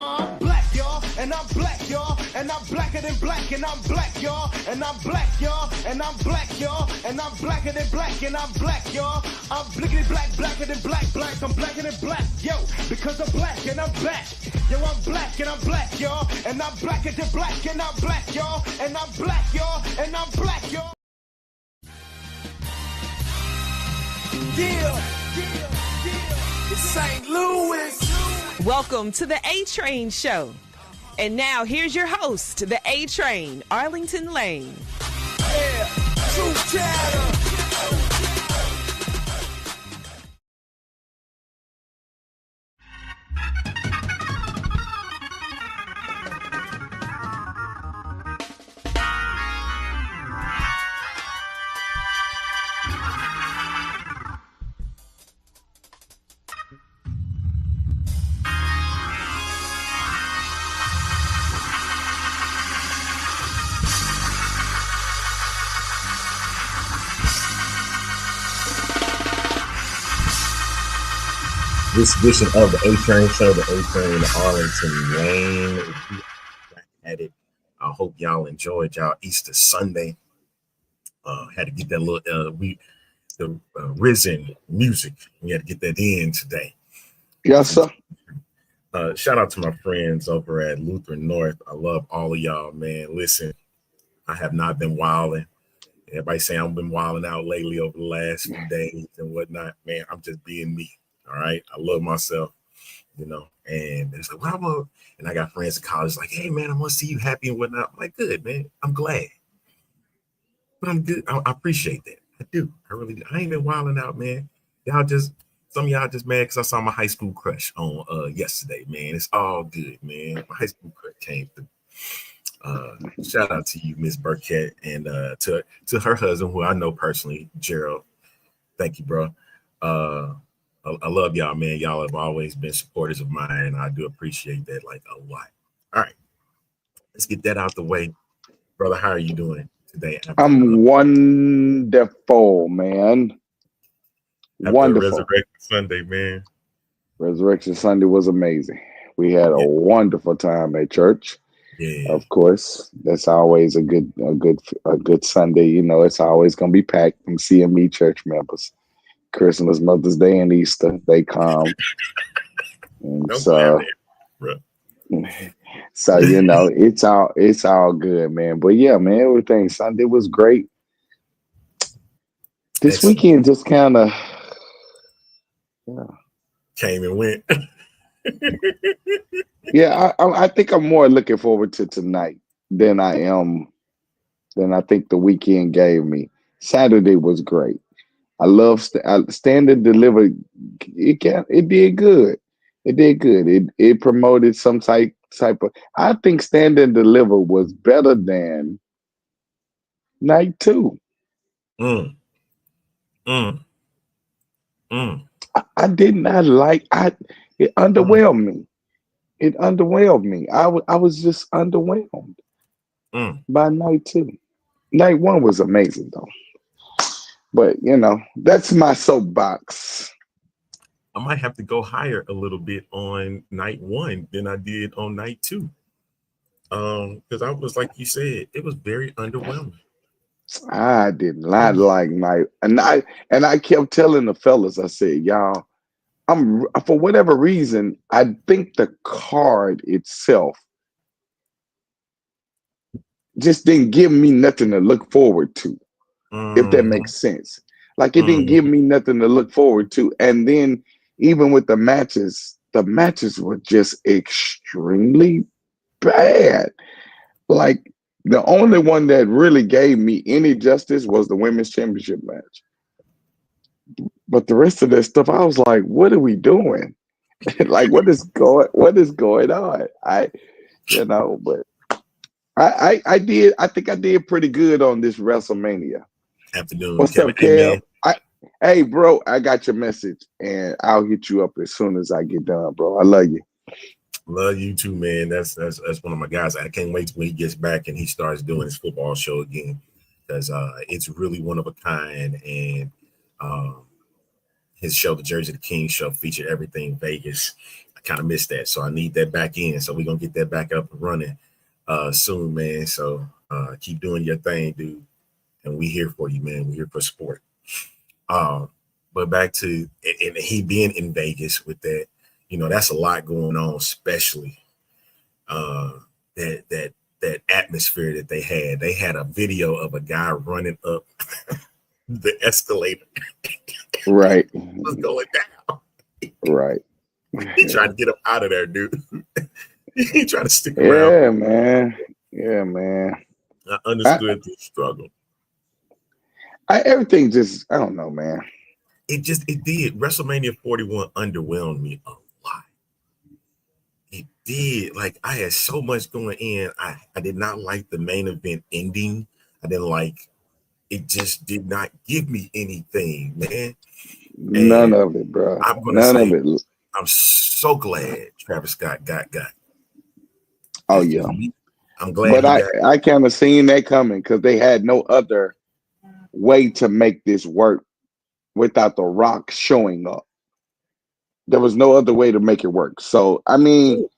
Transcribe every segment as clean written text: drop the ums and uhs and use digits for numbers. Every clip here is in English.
I'm black, y'all, and I'm black, y'all, and I'm blacker than black, and I'm black, y'all, and I'm black, y'all, and I'm black, y'all, and I'm blacker than black, and I'm black, y'all. I'm blickety black, blacker than black, black, I'm blacker than black, yo, because I'm black and I'm back. Yo, I'm black and I'm black, y'all, and I'm blacker than black, and I'm black, y'all, and I'm black, y'all, and I'm black, y'all. Yeah, it's St. Louis. Welcome to the A-Train Show. And now here's your host, the A-Train, Arlington Lane. Yeah, Truth Chatter. This edition of the A-Train Show, the A-Train Arlington Lane. If you are back at it, I hope y'all enjoyed y'all Easter Sunday. Had to get that little the Risen music. We had to get that in today. Yes, sir. Shout out to my friends over at Lutheran North. I love all of y'all, man. Listen, I have not been wilding. Everybody saying I've been wilding out lately over the last few days and whatnot. Man, I'm just being me. All right. I love myself, you know, and it's like, well, and I got friends in college like, hey, man, I want to see you happy and whatnot. I'm like, good, man. I'm glad. But I'm good. I appreciate that. I do. I really do. I ain't been wilding out, man. Some of y'all just mad because I saw my high school crush on yesterday, man. It's all good, man. My high school crush came through. Shout out to you, Miss Burkett, and to her husband, who I know personally, Gerald. Thank you, bro. I love y'all, man. Y'all have always been supporters of mine, and I do appreciate that like a lot. All right, let's get that out the way, brother. How are you doing today? I'm wonderful, man. Wonderful. Resurrection Sunday, man. Resurrection Sunday was amazing. We had a wonderful time at church. Yeah. Of course, that's always a good Sunday. You know, it's always gonna be packed from CME church members. Christmas, Mother's Day, and Easter, they come. And so you know, it's all good, man. But yeah, man, everything Sunday was great. This weekend just kind of came and went. Yeah, I think I'm more looking forward to tonight than I think the weekend gave me. Saturday was great. I love Stand and Deliver. It did good. It did good. It promoted some type of. I think Stand and Deliver was better than night 2. I did not like. It underwhelmed me. It underwhelmed me. I was just underwhelmed by night 2. Night 1 was amazing though. But you know, that's my soapbox. I might have to go higher a little bit on night 1 than I did on night 2. Because I was like you said, it was very underwhelming. I did not like night, and I kept telling the fellas, I said, y'all, I'm for whatever reason, I think the card itself just didn't give me nothing to look forward to. If that makes sense. Like it didn't give me nothing to look forward to. And then even with the matches were just extremely bad. Like the only one that really gave me any justice was the women's championship match. But the rest of that stuff, I was like, what are we doing? Like what is going on? But I think I did pretty good on this WrestleMania. Afternoon. What's up, Kev? Hey, bro, I got your message, and I'll hit you up as soon as I get done, bro. I love you. Love you too, man. That's one of my guys. I can't wait till he gets back and he starts doing his football show again, because it's really one of a kind. And his show, the Jersey the King Show, featured everything Vegas. kind of missed that. So I need that back in. So we're gonna get that back up and running soon, man. So keep doing your thing, dude. And we here for you, man. We're here for support. But back to and he being in Vegas with that, you know, that's a lot going on, especially that atmosphere that they had. They had a video of a guy running up the escalator. Right. Was going down. Right. He tried to get him out of there, dude. He tried to stick around. Yeah, man. I understood the struggle. Everything just, I don't know, man. It did. WrestleMania 41 underwhelmed me a lot. It did. Like, I had so much going in. I did not like the main event ending. I didn't like it. Just did not give me anything, man. None of it, bro. I'm gonna say I'm so glad Travis Scott got. Oh yeah. I'm glad. But I kind of seen that coming because they had no other way to make this work without The Rock showing up. There was no other way to make it work. So I mean,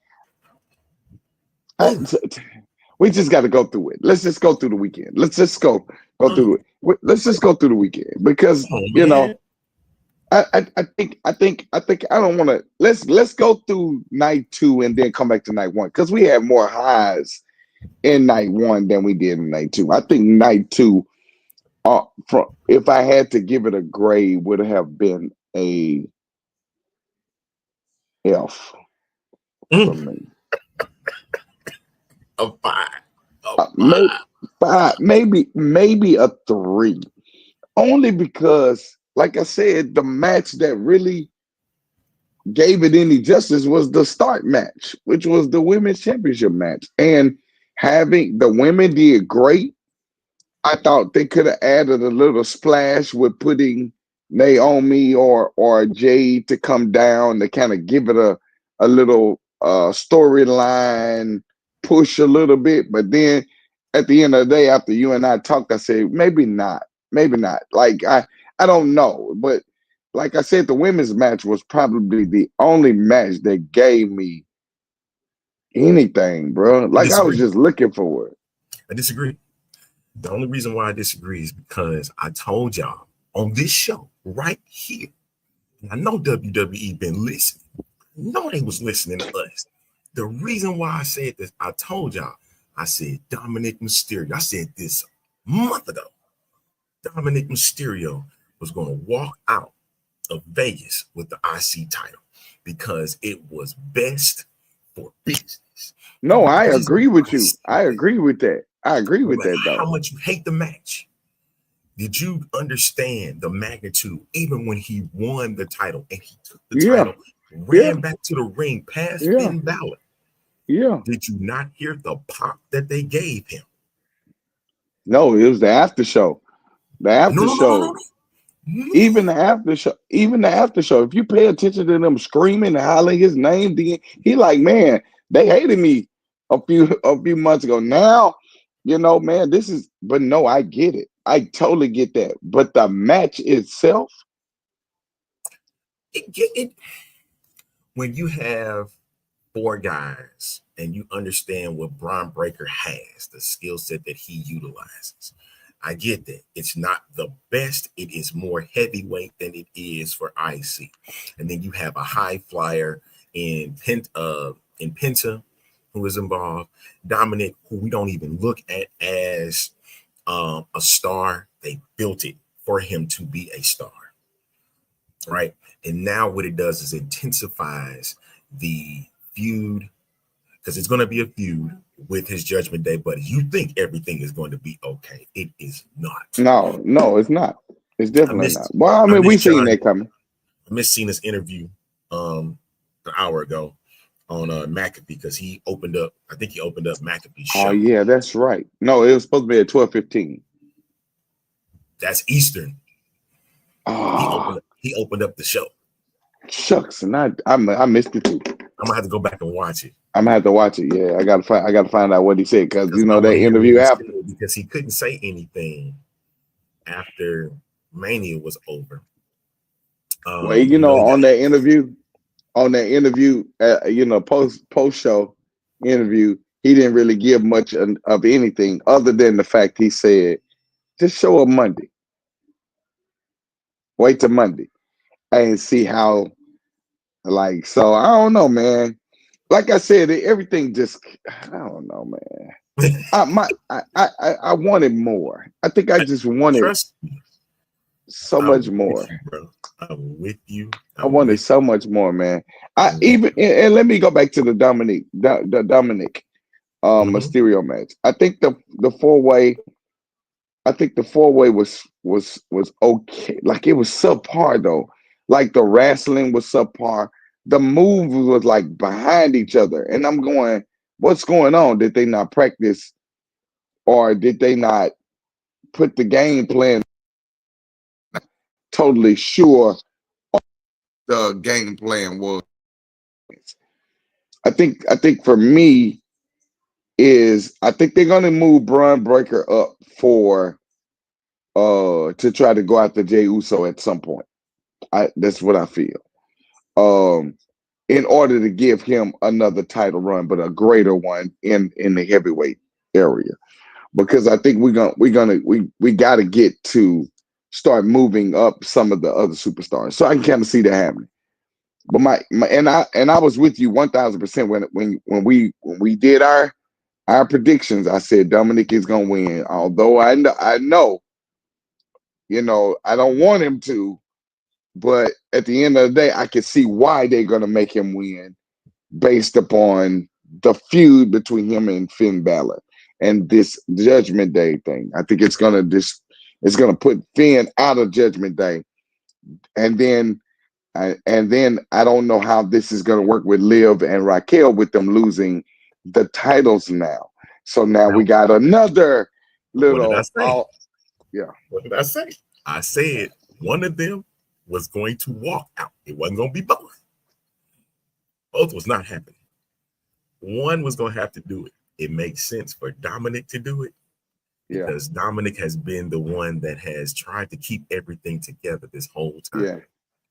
we just got to go through it. Let's just go through the weekend. Let's just go through it. Let's just go through the weekend because you know, I think I don't want to. Let's go through night 2 and then come back to night 1 because we had more highs in night 1 than we did in night 2. I think night 2, if I had to give it a grade, would have been a F for me. A 5. Maybe a 3. Only because, like I said, the match that really gave it any justice was the start match, which was the women's championship match. And having the women did great. I thought they could have added a little splash with putting Naomi or Jade to come down to kind of give it a little storyline push a little bit. But then at the end of the day, after you and I talked, I said, maybe not. Like, I don't know. But like I said, the women's match was probably the only match that gave me anything, bro. Like, I was just looking for it. I disagree. The only reason why I disagree is because I told y'all on this show right here, and I know WWE been listening. I know they was listening to us. The reason why I said this, I told y'all, I said Dominic Mysterio. I said this a month ago. Dominic Mysterio was going to walk out of Vegas with the IC title because it was best for business. No, I agree with you. I agree with that. I agree with that, though. How much you hate the match. Did you understand the magnitude? Even when he won the title and he took the title, ran back to the ring past Finn Balor. Yeah. Did you not hear the pop that they gave him? No, it was the after show. The after show. No. Even the after show. If you pay attention to them screaming and hollering his name, he like, man, they hated me a few months ago. Now, you know, man, but no, I get it. I totally get that. But the match itself, when you have 4 guys and you understand what Braun Breaker has, the skill set that he utilizes, I get that. It's not the best. It is more heavyweight than it is for IC. And then you have a high flyer in Penta, who is involved. Dominic, who we don't even look at as a star. They built it for him to be a star, right? And now what it does is intensifies the feud, because it's going to be a feud with his Judgment Day buddies. You think everything is going to be okay. It is not. No, it's not. It's definitely not. Well, I mean, we seen that coming. I missed seeing this interview an hour ago on McAfee because I think he opened up McAfee's show. Oh, yeah, that's right. No, it was supposed to be at 12:15. That's Eastern. Oh. He opened up the show. Shucks, and I missed it too. I'm gonna have to go back and watch it. I'm gonna have to watch it. Yeah, I gotta find out what he said because you know that interview after, because he couldn't say anything after Mania was over. Well, you know, on that interview, on that interview, post show interview, he didn't really give much of anything other than the fact he said, just show up Monday. Wait till Monday and see how. Like, so I don't know, man. Like I said, everything just, I don't know, man. I wanted more. I think I just wanted Trust me. so much more. Bro. I'm with you. I wanted so much more, man. And let me go back to the Dominic Mysterio match. I think the four-way was okay. Like, it was subpar though. Like, the wrestling was subpar. The moves was like behind each other. And I'm going, what's going on? Did they not practice, or did they not put the game plan totally sure the game plan was? I think for me is, I think they're gonna move Braun Breaker up for to try to go after Jey Uso at some point. That's what I feel. In order to give him another title run, but a greater one in the heavyweight area. Because I think we got to get to start moving up some of the other superstars. So I can kind of see that happening. But I was with you 1000% when we did our predictions. I said Dominic is gonna win. Although I know, I don't want him to, but at the end of the day, I can see why they're gonna make him win based upon the feud between him and Finn Balor and this Judgment Day thing. I think it's gonna put Finn out of Judgment Day, and then I don't know how this is gonna work with Liv and Raquel with them losing the titles now. So now we got another little. What did I say? Yeah. What did I say? I said one of them was going to walk out. It wasn't going to be both. Both was not happening. One was going to have to do it. It makes sense for Dominic to do it, because Dominic has been the one that has tried to keep everything together this whole time. Yeah.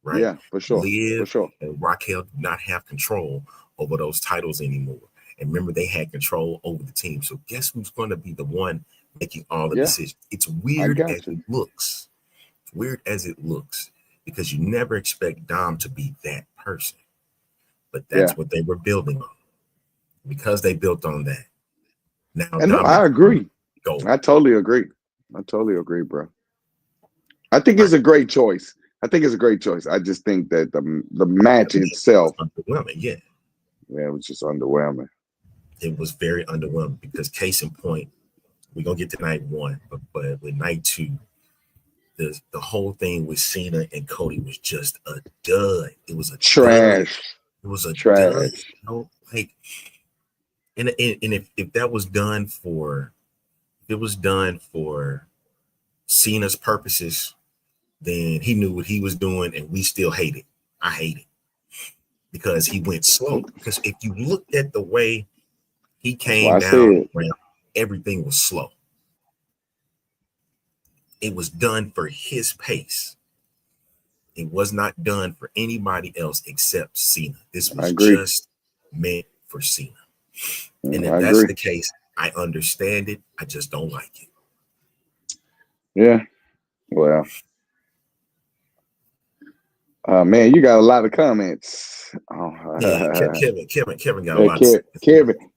Right? Yeah, for sure. Liv and Raquel do not have control over those titles anymore. And remember, they had control over the team. So guess who's going to be the one making all the decisions? It's weird as it looks. It's weird as it looks, because you never expect Dom to be that person. But that's what they were building on, because they built on that. Now, and I agree. I totally agree. Bro. I think it's a great choice. I just think that the match itself, underwhelming. Yeah, it was just underwhelming. It was very underwhelming, because case in point, we're gonna get to night one, but with night two, the whole thing with Cena and Cody was just a dud. It was a trash. Dud. It was a trash. Dud. Like, and if that was done for, Cena's purposes, then he knew what he was doing, and we still hate it. I hate it, because he went slow. Because if you looked at the way he came down, everything was slow. It was done for his pace. It was not done for anybody else except Cena. This was just meant for Cena. And if that's the case, I understand it. I just don't like it. Yeah. Well. Man, you got a lot of comments. Kevin got a lot.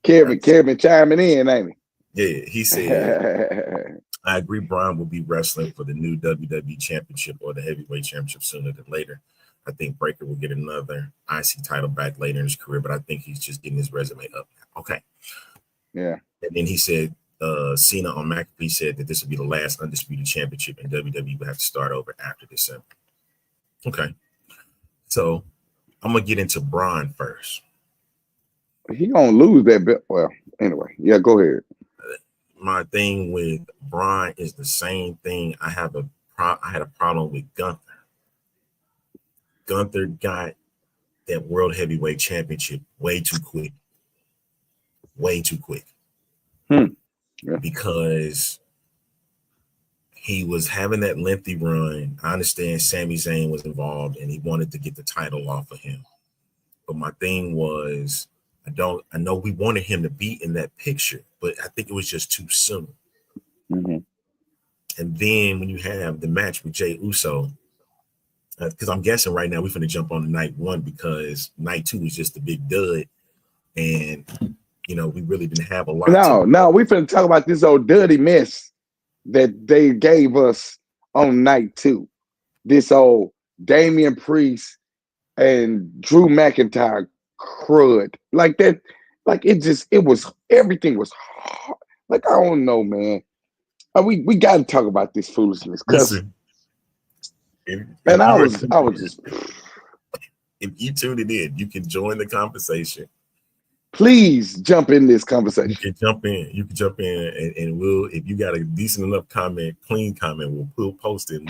Kevin chiming in, ain't he? Yeah, he said, I agree Braun will be wrestling for the new WWE Championship or the Heavyweight Championship sooner than later. I think Breaker will get another IC title back later in his career, but I think he's just getting his resume up. Okay. Yeah. And then he said, Cena on McAfee said that this will be the last undisputed championship, and WWE will have to start over after December. Okay. So I'm going to get into Braun first. He going to lose that bit. Well, anyway. Yeah, go ahead. My thing with Braun is the same thing. I had a problem with Gunther. Gunther got that World Heavyweight Championship way too quick. Yeah. Because he was having that lengthy run. I understand Sami Zayn was involved and he wanted to get the title off of him. But my thing was, I know we wanted him to be in that picture, but I think it was just too soon. Mm-hmm. And then when you have the match with Jey Uso, because I'm guessing right now we're going to jump on to night 1 because night 2 was just a big dud. And, we really didn't have a lot. No, we finna talk about this old dirty mess that they gave us on night 2. This old Damian Priest and Drew McIntyre crud. Like that, everything was hard. Like, I don't know, man. We got to talk about this foolishness because, I was just. If you tuned it in, you can join the conversation. Please jump in this conversation. You can jump in, and we'll, if you got a decent enough comment, clean comment, we'll post it.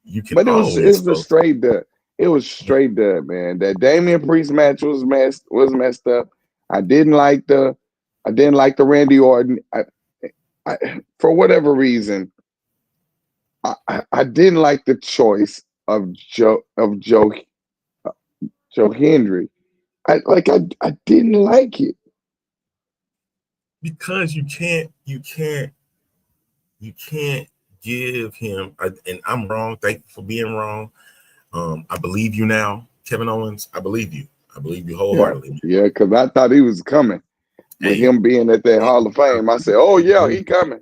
You can. But it was a straight dub. It was straight dub, man. That Damian Priest match was messed up. I didn't like the Randy Orton. I for whatever reason, I didn't like the choice of Joe Hendry. I didn't like it because you can't give him. And I'm wrong. Thank you for being wrong. I believe you now, Kevin Owens. I believe you wholeheartedly. Yeah, because I thought he was coming with him being at that Hall of Fame. I said, "Oh yeah, he coming."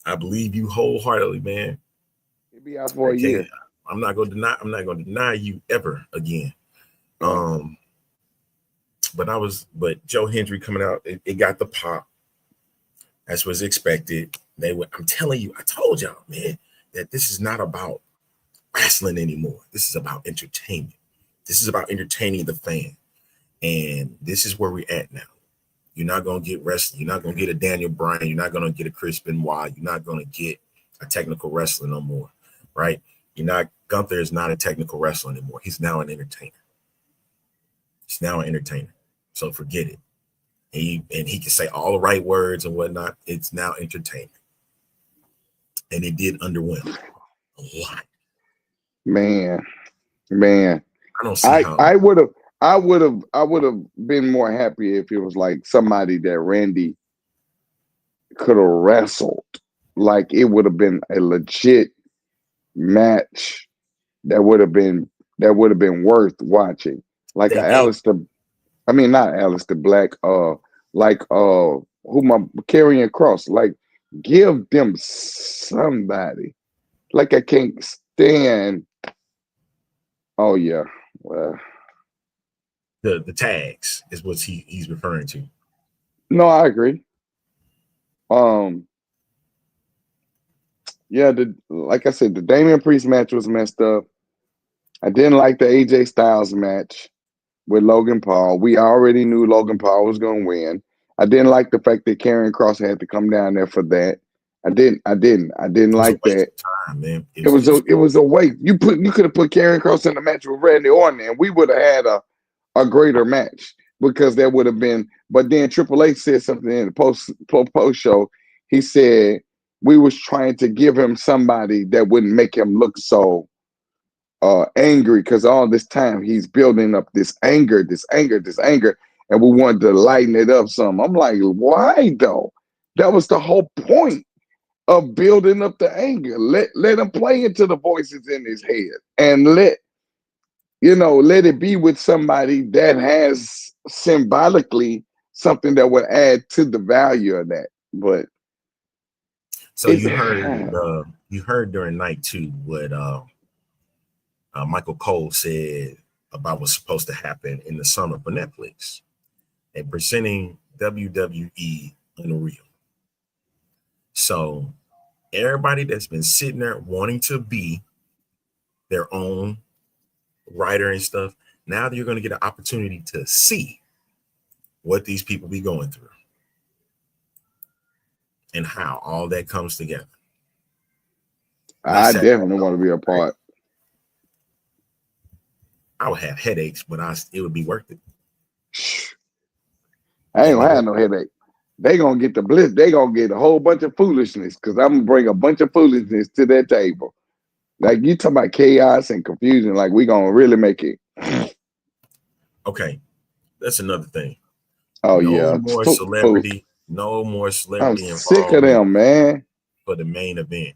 I believe you wholeheartedly, man. He'll be out for a year. I'm not going to deny you ever again. But Joe Hendry coming out, it got the pop. As was expected. I'm telling you, I told y'all, man, that this is not about wrestling anymore. This is about entertainment. This is about entertaining the fan. And this is where we're at now. You're not going to get wrestling. You're not going to get a Daniel Bryan. You're not going to get a Chris Benoit. You're not going to get a technical wrestler no more, right? Gunther is not a technical wrestler anymore. He's now an entertainer. So forget it. And he can say all the right words and whatnot. It's now entertainment. And it did underwhelm a lot. Man. I don't see how. I would have been more happy if it was like somebody that Randy could have wrestled. Like, it would have been a legit match that would have been worth watching. Like not Alistair Black, Karrion Kross. Like, give them somebody. Like, I can't stand. Oh yeah, well, the tags is what he's referring to. No, I agree. Yeah, like I said, the Damian Priest match was messed up. I didn't like the AJ Styles match with Logan Paul. We already knew Logan Paul was going to win. I didn't like the fact that Karrion Kross had to come down there for that. I didn't like that. Time, man. It was a waste. You could have put Karrion Kross in the match with Randy Orton, and we would have had a greater match because that would have been. But then Triple H said something in the post show. He said we was trying to give him somebody that wouldn't make him look so angry, because all this time he's building up this anger, and we wanted to lighten it up some. I'm like, why though? That was the whole point of building up the anger. Let him play into the voices in his head, and let it be with somebody that has symbolically something that would add to the value of that. But so you heard during night 2 what Michael Cole said about what's supposed to happen in the summer for Netflix and presenting WWE Unreal. So everybody that's been sitting there wanting to be their own writer and stuff, now you're going to get an opportunity to see what these people be going through and how all that comes together. I definitely want to be a part. I would have headaches, but it would be worth it. I ain't gonna have no headache. They gonna get the bliss. They gonna get a whole bunch of foolishness, because I'm gonna bring a bunch of foolishness to that table. Like, you talking about chaos and confusion, like we gonna really make it Okay, that's another thing. Oh No yeah, more food. celebrity. No more I'm celebrity sick of involvement them, man. for the main event.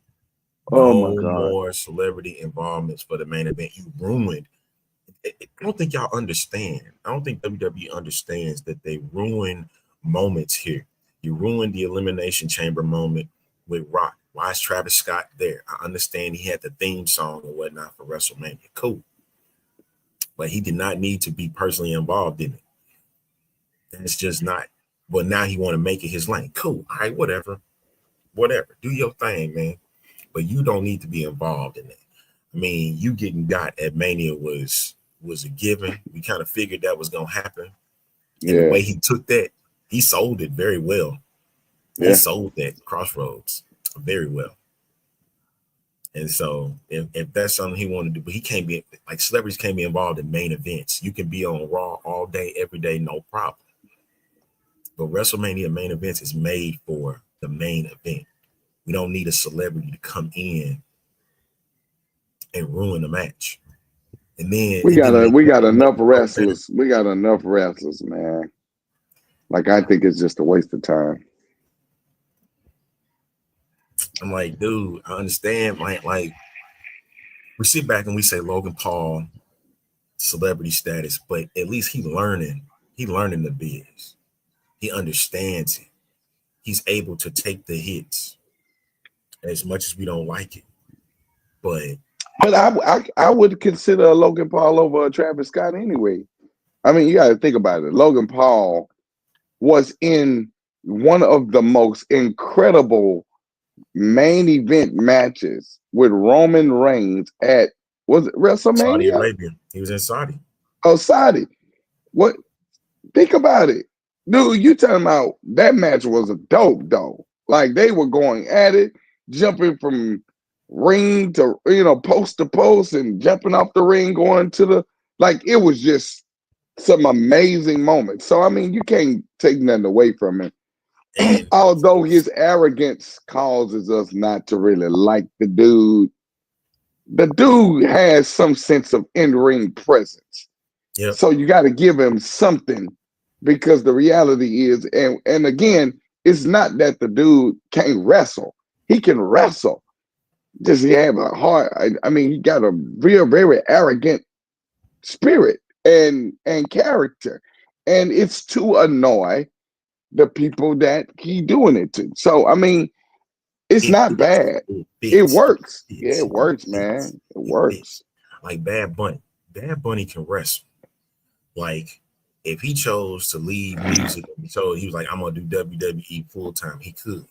Oh my No god. more celebrity involvements for the main event. You ruined. I don't think y'all understand. I don't think WWE understands that they ruin moments here. You ruined the Elimination Chamber moment with Rock. Why is Travis Scott there? I understand he had the theme song and whatnot for WrestleMania. Cool. But he did not need to be personally involved in it. That's just not. But now he want to make it his lane. Cool. All right, whatever. Whatever. Do your thing, man. But you don't need to be involved in it. I mean, you getting got at Mania was a given. We kind of figured that was gonna happen. And the Yeah, way he took that, he sold it very well. He yeah. sold that Crossroads very well. And so if that's something he wanted to do, but he can't be like celebrities can't be involved in main events. You can be on Raw all day, every day, no problem. But WrestleMania main events is made for the main event. We don't need a celebrity to come in and ruin the match. And then We got make enough it look better. wrestlers. We got enough wrestlers, man. Like I think it's just a waste of time. I'm like, dude, I understand. Like we sit back and we say Logan Paul, celebrity status, but at least he learning the biz. He understands it. He's able to take the hits as much as we don't like it. But But I would consider a Logan Paul over a Travis Scott anyway. I mean, you got to think about it. Logan Paul was in one of the most incredible main event matches with Roman Reigns at was it Saudi WrestleMania? Arabia, he was in Saudi. Oh, Saudi. What? Think about it, dude. You talking about that match was a dope, though. Like they were going at it, jumping from ring to post to post, and jumping off the ring, going to the like. It was just some amazing moments. So I mean, you can't take nothing away from it. And Although his arrogance causes us not to really like the dude has some sense of in-ring presence. yep, So you got to give him something because the reality is, and again, it's not that the dude can't wrestle. He can wrestle. Just he have a heart. I mean, he got a real, very arrogant spirit and character. And it's to annoy the people that he doing it to. So I mean, it's it not fits. bad. It It fits. works. It Yeah, fits. it works, It fits. man. It It fits. works. Like Bad Bunny. Bad Bunny can wrestle. Like if he chose to leave music, so he was like, I'm gonna do WWE full time, he could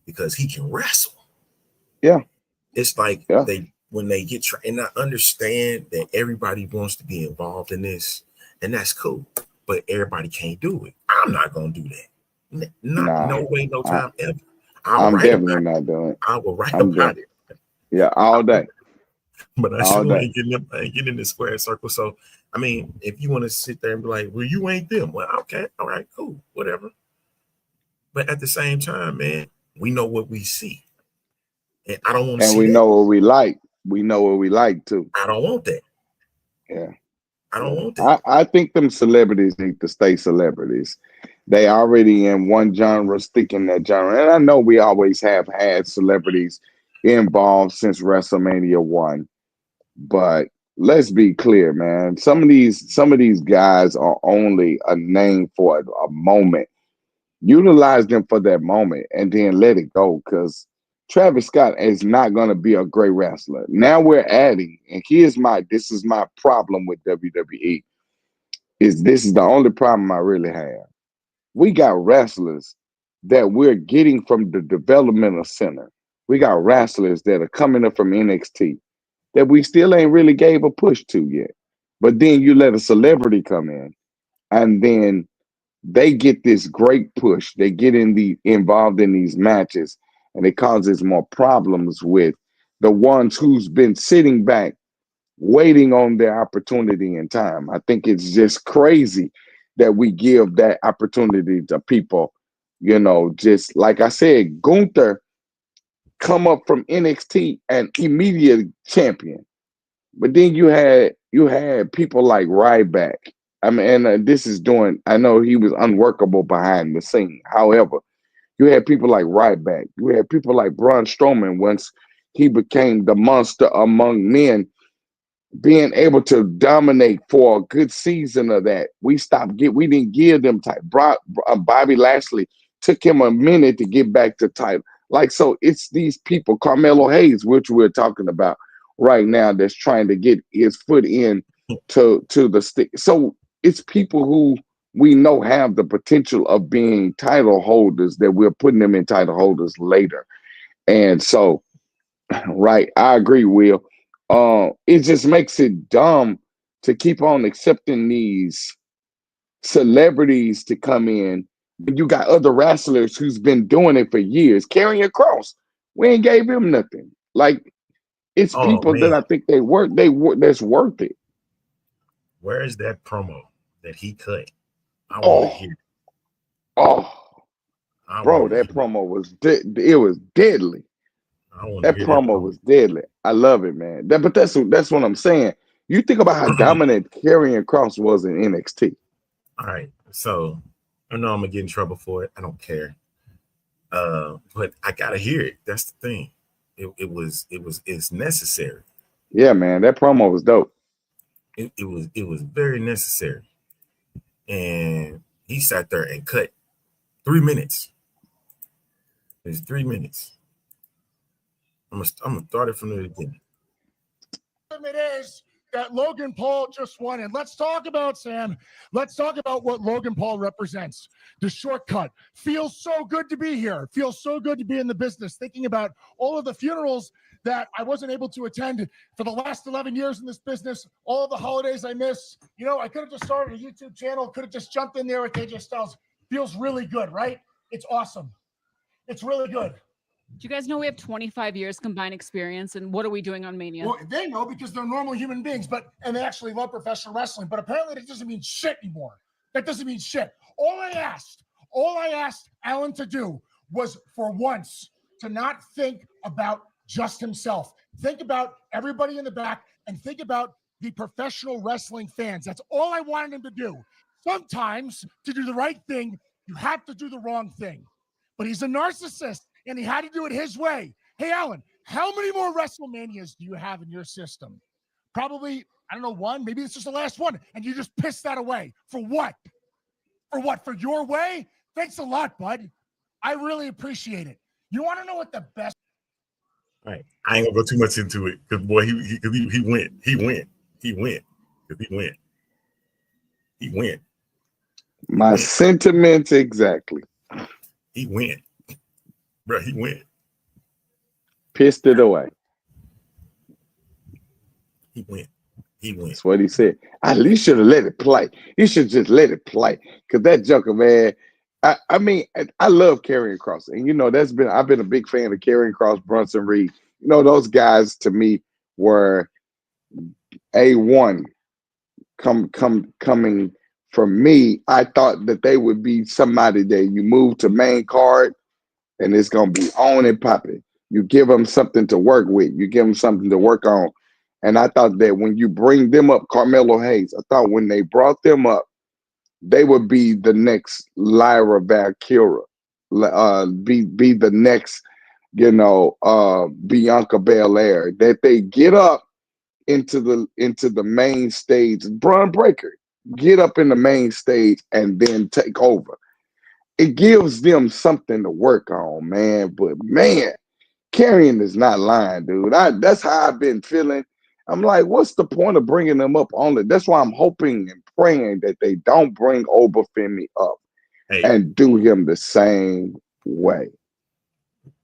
because he can wrestle. Yeah, It's like yeah. they when they get and I understand that everybody wants to be involved in this, and that's cool, but everybody can't do it. I'm not gonna do that. Not Nah, no way, no I, time ever. I'll I'm write definitely about it. not doing it. I will write I'm about doing it. Yeah, all day, But I all sure day. ain't getting up, I ain't getting in the square circle. So I mean, if you want to sit there and be like, well, you ain't them. Well, okay, all right, cool, whatever. But at the same time, man, we know what we see. And I don't want to And see we that. know what we like. We know what we like too. I don't want that. Yeah, I don't yeah. want that. I think them celebrities need to stay celebrities. They already in one genre, stick in that genre. And I know we always have had celebrities involved since WrestleMania 1. But let's be clear, man. Some of these guys are only a name for a moment. Utilize them for that moment and then let it go because Travis Scott is not going to be a great wrestler. Now we're adding, and this is my problem with WWE, is this is the only problem I really have. We got wrestlers that we're getting from the developmental center. We got wrestlers that are coming up from NXT that we still ain't really gave a push to yet. But then you let a celebrity come in and then they get this great push. They get involved in these matches and it causes more problems with the ones who's been sitting back waiting on their opportunity in time. I think it's just crazy that we give that opportunity to people, just like I said, Gunther come up from NXT and immediate champion. But then you had, you had people like Ryback. I mean, and this is doing. I know he was unworkable behind the scene. However, you had people like Ryback. You had people like Braun Strowman once he became the monster among men, being able to dominate for a good season of that. We didn't give them type. Bobby Lashley took him a minute to get back to title. Like, so it's these people, Carmelo Hayes, which we're talking about right now, that's trying to get his foot in to the stick. So it's people who we know have the potential of being title holders, that we're putting them in title holders later. And so, right, I agree, Will. It just makes it dumb to keep on accepting these celebrities to come in. You got other wrestlers who's been doing it for years. Carrying Cross, we ain't gave him nothing. Like, it's Oh people that man, I think that's worth it. where is that promo that he cut? I want to Oh, hear it. oh, I bro, want to that hear it. promo was it was deadly. I want to That hear that promo promo. was deadly. I love it, man. But that's what I'm saying. You think about how dominant Karrion Kross was in NXT. All right, so I know I'm gonna get in trouble for it. I don't care. But I gotta hear it. That's the thing. It's necessary. Yeah, man, that promo was dope. It was very necessary. And he sat there and cut 3 minutes. It's 3 minutes. I'm gonna start it from the beginning. It is that Logan Paul just won. And let's talk about, Sam, let's talk about what Logan Paul represents. The shortcut. Feels so good to be here. Feels so good to be in the business. Thinking about all of the funerals that I wasn't able to attend for the last 11 years in this business, all of the holidays I miss. You know, I could have just started a YouTube channel, could have just jumped in there with AJ Styles. Feels really good, right? It's awesome. It's really good. Do you guys know we have 25 years combined experience, and what are we doing on Mania? Well, they know because they're normal human beings, and they actually love professional wrestling. But apparently, that doesn't mean shit anymore. That doesn't mean shit. All I asked Alan to do was, for once, to not think about just himself. Think about everybody in the back, and think about the professional wrestling fans. That's all I wanted him to do. Sometimes, to do the right thing, you have to do the wrong thing. But he's a narcissist, and he had to do it his way. Hey, Alan, how many more WrestleManias do you have in your system? Probably, I don't know, one. Maybe it's just the last one, and you just pissed that away. For what? For what? For your way? Thanks a lot, bud. I really appreciate it. You want to know what the best? All right, I ain't gonna go too much into it because boy, he went. My sentiments exactly. He went, bro. He went. Pissed it away. He went. That's what he said. At least should have let it play. You should just let it play. Because that Joker, man, I mean, I love Karrion Kross. And, you know, I've been a big fan of Karrion Kross, Bronson Reed. You know, those guys to me were A1 coming from me. I thought that they would be somebody that you move to main card and it's going to be on and popping. You give them something to work with. You give them something to work on. And I thought that when you bring them up, Carmelo Hayes, I thought when they brought them up, they would be the next Lyra Valkyria, be the next, Bianca Belair. That they get up into the main stage. Braun Breaker, get up in the main stage and then take over. It gives them something to work on, man. But man, Karrion is not lying, dude. That's how I've been feeling. I'm like, what's the point of bringing them up only? That's why I'm hoping and praying that they don't bring Obafemi up and do him the same way.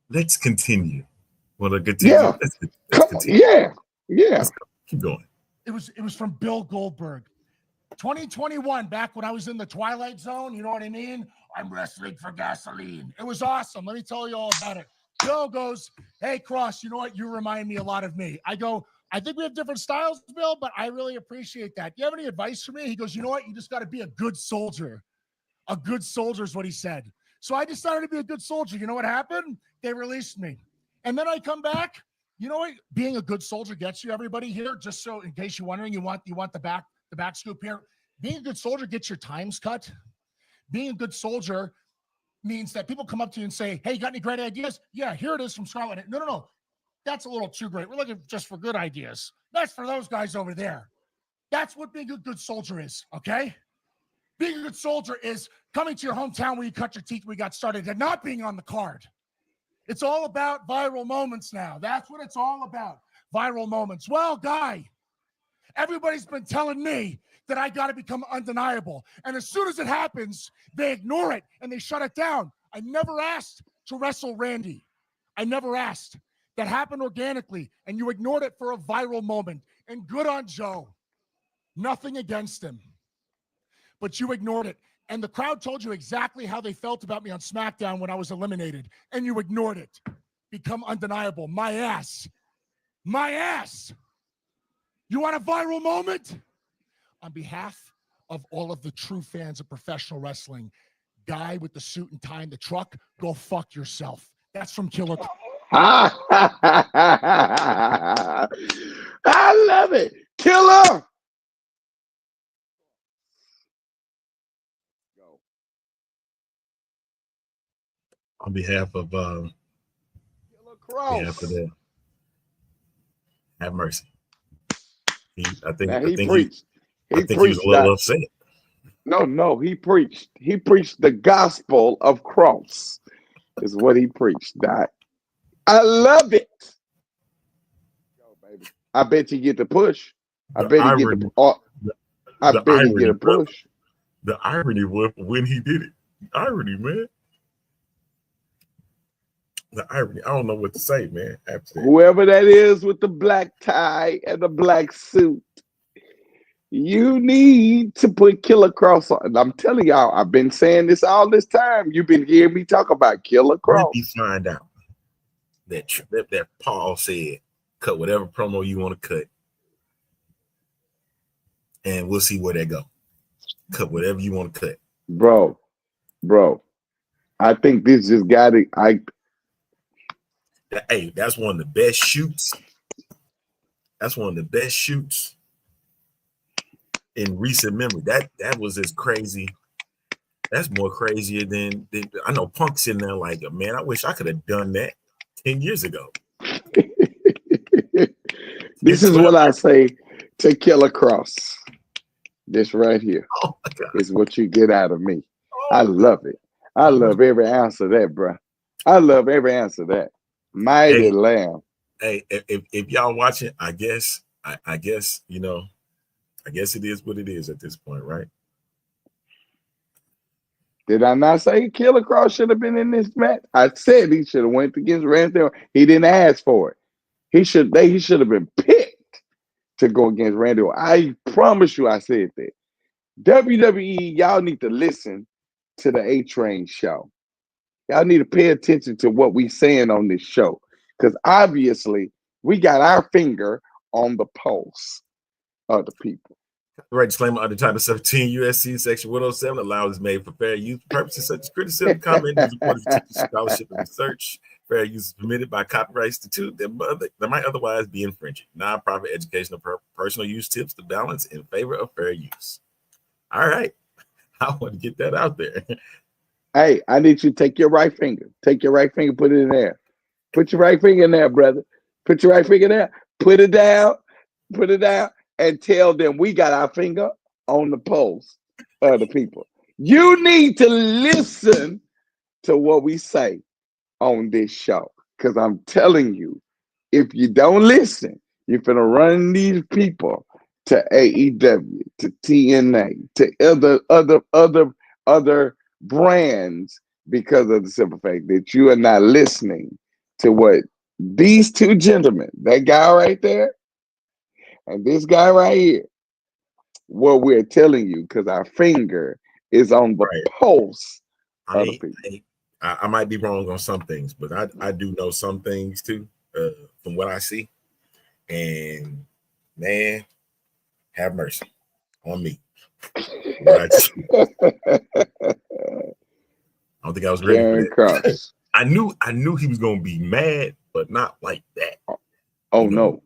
Let's continue. Well, continue. Yeah. Let's continue. Yeah. Let's go. Keep going. It was from Bill Goldberg. 2021, back when I was in the Twilight Zone, you know what I mean? I'm wrestling for gasoline. It was awesome. Let me tell you all about it. Bill goes, hey, Cross, you know what? You remind me a lot of me. I go, I think we have different styles, Bill, but I really appreciate that. Do you have any advice for me? He goes, you know what? You just got to be a good soldier. A good soldier is what he said. So I decided to be a good soldier. You know what happened? They released me. And then I come back. You know what? Being a good soldier gets you, everybody here. Just so, in case you're wondering, you want the back scoop here. Being a good soldier gets your times cut. Being a good soldier means that people come up to you and say, "Hey, you got any great ideas?" "Yeah, here it is from Scotland." No. That's a little too great. We're looking just for good ideas. That's for those guys over there. That's what being a good soldier is, okay? Being a good soldier is coming to your hometown where you cut your teeth, we got started, and not being on the card. It's all about viral moments now. That's what it's all about, viral moments. Well, Guy, everybody's been telling me that I got to become undeniable. And as soon as it happens, they ignore it and they shut it down. I never asked to wrestle Randy. I never asked. That happened organically, and you ignored it for a viral moment. And good on Joe. Nothing against him. But you ignored it. And the crowd told you exactly how they felt about me on SmackDown when I was eliminated. And you ignored it. Become undeniable. My ass. My ass. You want a viral moment? On behalf of all of the true fans of professional wrestling, Guy with the suit and tie in the truck, go fuck yourself. That's from Killer. I love it. Killer. On behalf of that, have mercy. I think he was a little upset. No, he preached. He preached the gospel of cross, is what he preached. I love it. Baby. I bet you get the push. I bet you get a push. The irony was when he did it. The irony, man. The irony. I don't know what to say, man. Absolutely. Whoever that is with the black tie and the black suit, you need to put Killer Cross on. I'm telling y'all, I've been saying this all this time. You've been hearing me talk about Killer Cross. When we find out that Paul said, cut whatever promo you want to cut, and we'll see where they go. Cut whatever you want to cut. Bro, I think this just got it. Hey, that's one of the best shoots. That's one of the best shoots in recent memory. That was as crazy. That's more crazier than I know. Punk sitting there like, man, I wish I could have done that 10 years ago. This is what I say to Killer Cross. This right here is what you get out of me. I love it. I love every ounce of that, bro. I love every ounce of that. Mighty Lamb. Hey, if y'all watching, I guess you know, I guess it is what it is at this point, right? Did I not say Killer Cross should have been in this match? I said he should have went against Randy. He didn't ask for it. He should have been picked to go against Randy. I promise you, I said that. WWE, y'all need to listen to the A-Train show. Y'all need to pay attention to what we saying on this show, because obviously we got our finger on the pulse of the people. Right, disclaimer under Title 17 USC Section 107 allows is made for fair use purposes such as criticism, comment, and supportive teaching, scholarship, and research. Fair use is permitted by Copyright Institute that might otherwise be infringing. Non-profit educational personal use tips to balance in favor of fair use. All right, I want to get that out there. Hey, I need you to take your right finger. Take your right finger, put it in there. Put your right finger in there, brother. Put your right finger there. Put it down. Put it down. And tell them we got our finger on the pulse of the people. You need to listen to what we say on this show. Because I'm telling you, if you don't listen, you're going to run these people to AEW, to TNA, to other brands, because of the simple fact that you are not listening to what these two gentlemen, that guy right there and this guy right here, what we're telling you, because our finger is on the pulse of the people. I might be wrong on some things, but I do know some things too, from what I see. And man, have mercy on me. I don't think I was ready for that. I knew he was gonna be mad, but not like that. Oh You know, no.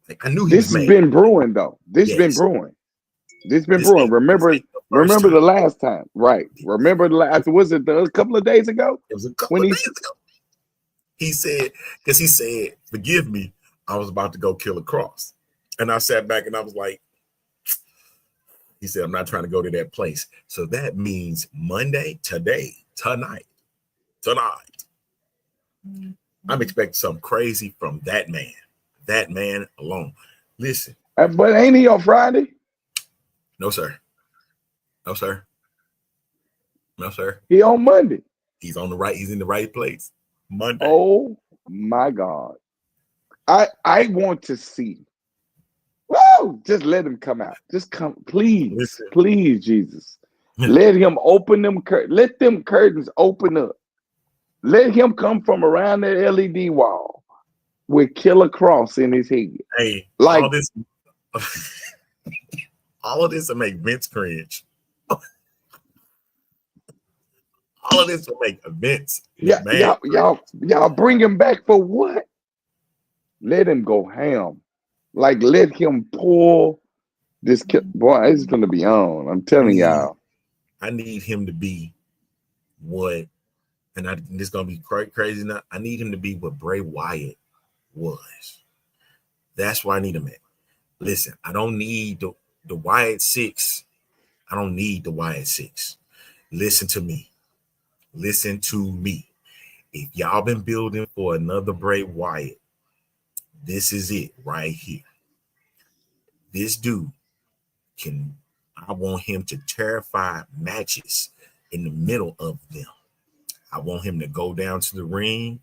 like, I knew he This was has mad. been brewing though. This has been Yes. brewing. This been This brewing. ain't the first Remember the time. last time, right? Remember the last, was it a couple of days ago It was a couple when of he days ago. He said, because he said, forgive me, I was about to go kill a cross. And I sat back and I was like, he said, I'm not trying to go to that place. So that means Monday, today, tonight. I'm expecting something crazy from that man alone. Listen, but ain't he on Friday? no, sir. No, sir. No, sir. He on Monday. He's on the right. He's in the right place. Monday. Oh my God. I want to see. Woo! Just let him come out. Just come, please, Listen. please, Jesus. Let him open them let them curtains open up. Let him come from around that LED wall with Killer Cross in his head. Hey, like all of this will make Vince cringe. All of this will make Vince. Y'all bring him back for what? Let him go ham. Like, let him pull this boy. It's gonna be on. I'm telling y'all. I need him to be what, and this is gonna be crazy now. I need him to be what Bray Wyatt was. That's why I need him at. Listen, I don't need the Wyatt 6. I don't need the Wyatt 6. Listen to me. Listen to me. If y'all been building for another Bray Wyatt, this is it right here. This dude I want him to terrify matches in the middle of them. I want him to go down to the ring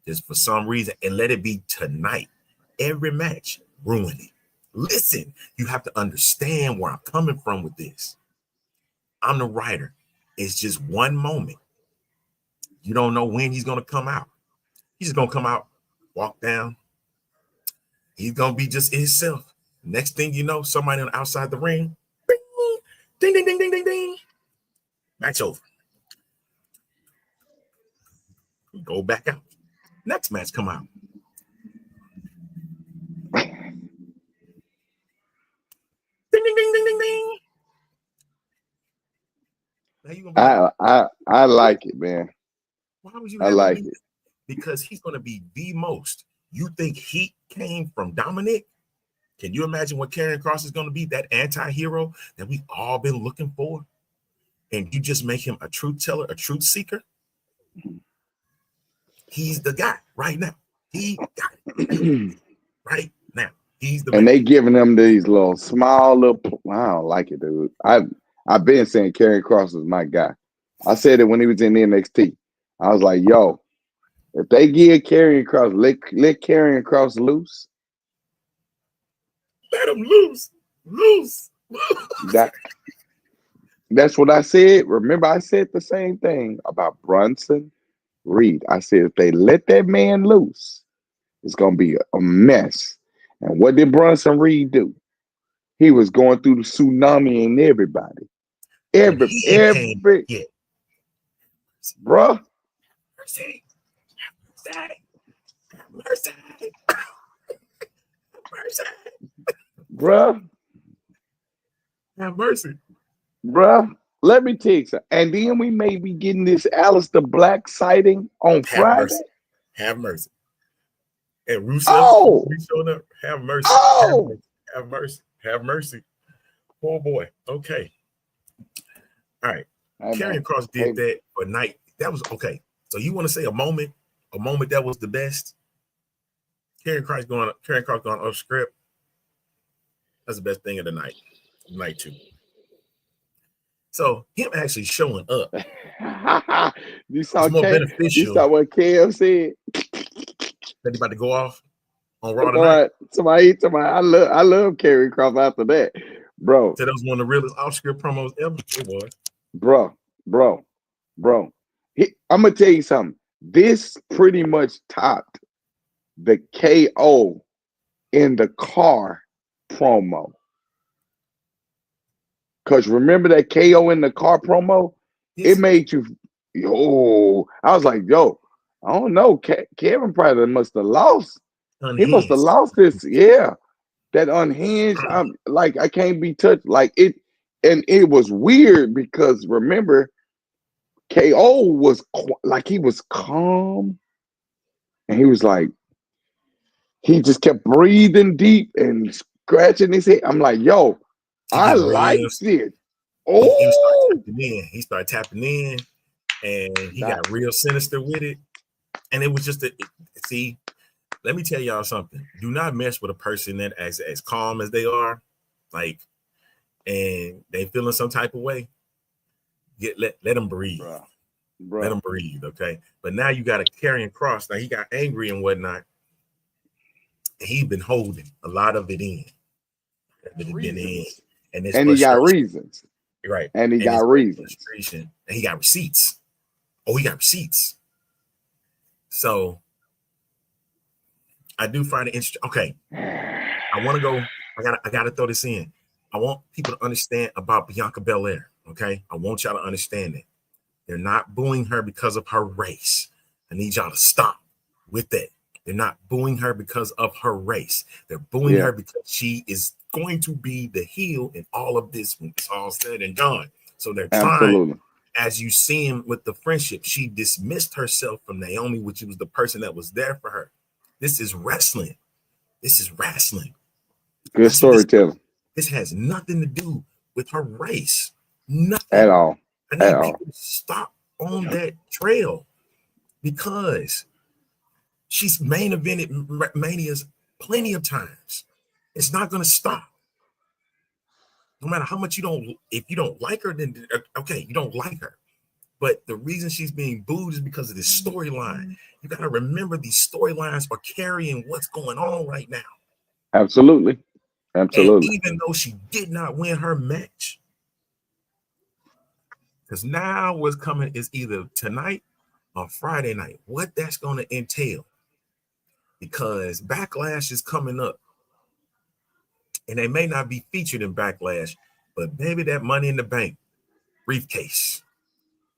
just for some reason and let it be tonight. Every match, ruin it. Listen, you have to understand where I'm coming from with this. I'm the writer. It's just one moment. You don't know when he's going to come out. He's just going to come out, walk down. He's going to be just himself. Next thing you know, somebody on outside the ring, ding, ding, ding, ding, ding, ding. Match over. Go back out. Next match come out. Ding, ding, ding, ding, ding, ding. I like it, man. Why would you I like it? Because he's going to be the most. You think Heat came from Dominic? Can you imagine what Karrion Kross is going to be? That anti-hero that we've all been looking for? And you just make him a truth teller, a truth seeker? He's the guy right now. He got it. Right now. He's the man. And they giving them these little small little. I don't like it, dude. I've been saying Karrion Kross is my guy. I said it when he was in NXT. I was like, yo, if they give Karrion Kross, let Karrion Kross loose. Let him loose. That's what I said. Remember, I said the same thing about Brunson Reed. I said, if they let that man loose, it's going to be a mess. And what did Brunson Reed do? He was going through the tsunami and everybody. Bruh. Mercy. Bruh. Have mercy. Bruh. Let me tell you something. And then we may be getting this Aleister Black sighting on Friday. Have mercy. And Rusev showing up. Have mercy. Oh. Have mercy. Have mercy. Oh boy. Okay. All right. Karrion Kross did that for night. That was okay. So you want to say a moment that was the best? Karrion Kross going off script. That's the best thing of the night. Night 2. So him actually showing up. You saw more beneficial. You saw what KF said. That he about to go off on Raw tonight. Somebody, I love Karrion Kross after that, bro. So that was one of the realest off-script promos ever. It was, bro. I'm gonna tell you something. This pretty much topped the KO in the car promo. Because remember that KO in the car promo? Yes. It made you, I was like, yo, I don't know. Kevin probably must have lost He must have Unhinged. lost this. Yeah, that unhinged. I'm like, I can't be touched. Like it, and it was weird because remember, KO was like he was calm, and he was like he just kept breathing deep and scratching his head. I'm like, yo, He I getting real. liked it. He started Oh, tapping in. He started tapping in, and he that, got real sinister with it. And it was just see. Let me tell y'all something. Do not mess with a person that as calm as they are, like, and they feeling some type of way. Let them breathe. Let them breathe, okay? But now you got a carrying cross. Now he got angry and whatnot. He's been holding a lot of it in. And it's and he got frustration. reasons. Right. And he got it's reasons. frustration. And he got receipts. Oh, he got receipts. So I do find it interesting. Okay. I want to go. I gotta throw this in. I want people to understand about Bianca Belair. Okay. I want y'all to understand it. They're not booing her because of her race. I need y'all to stop with that. They're not booing her because of her race. They're booing her because she is going to be the heel in all of this when it's all said and done. So they're trying, as you see him with the friendship, she dismissed herself from Naomi, which was the person that was there for her. This is wrestling. This is wrestling. Good storytelling. This has nothing to do with her race. Nothing. At all. I need people to stop on that trail because she's main evented Manias plenty of times. It's not going to stop. No matter how much if you don't like her, then okay, you don't like her. But the reason she's being booed is because of this storyline. You got to remember these storylines are carrying what's going on right now. Absolutely. And even though she did not win her match, because now what's coming is either tonight or Friday night, what that's going to entail. Because Backlash is coming up. And they may not be featured in Backlash, but maybe that Money in the Bank briefcase,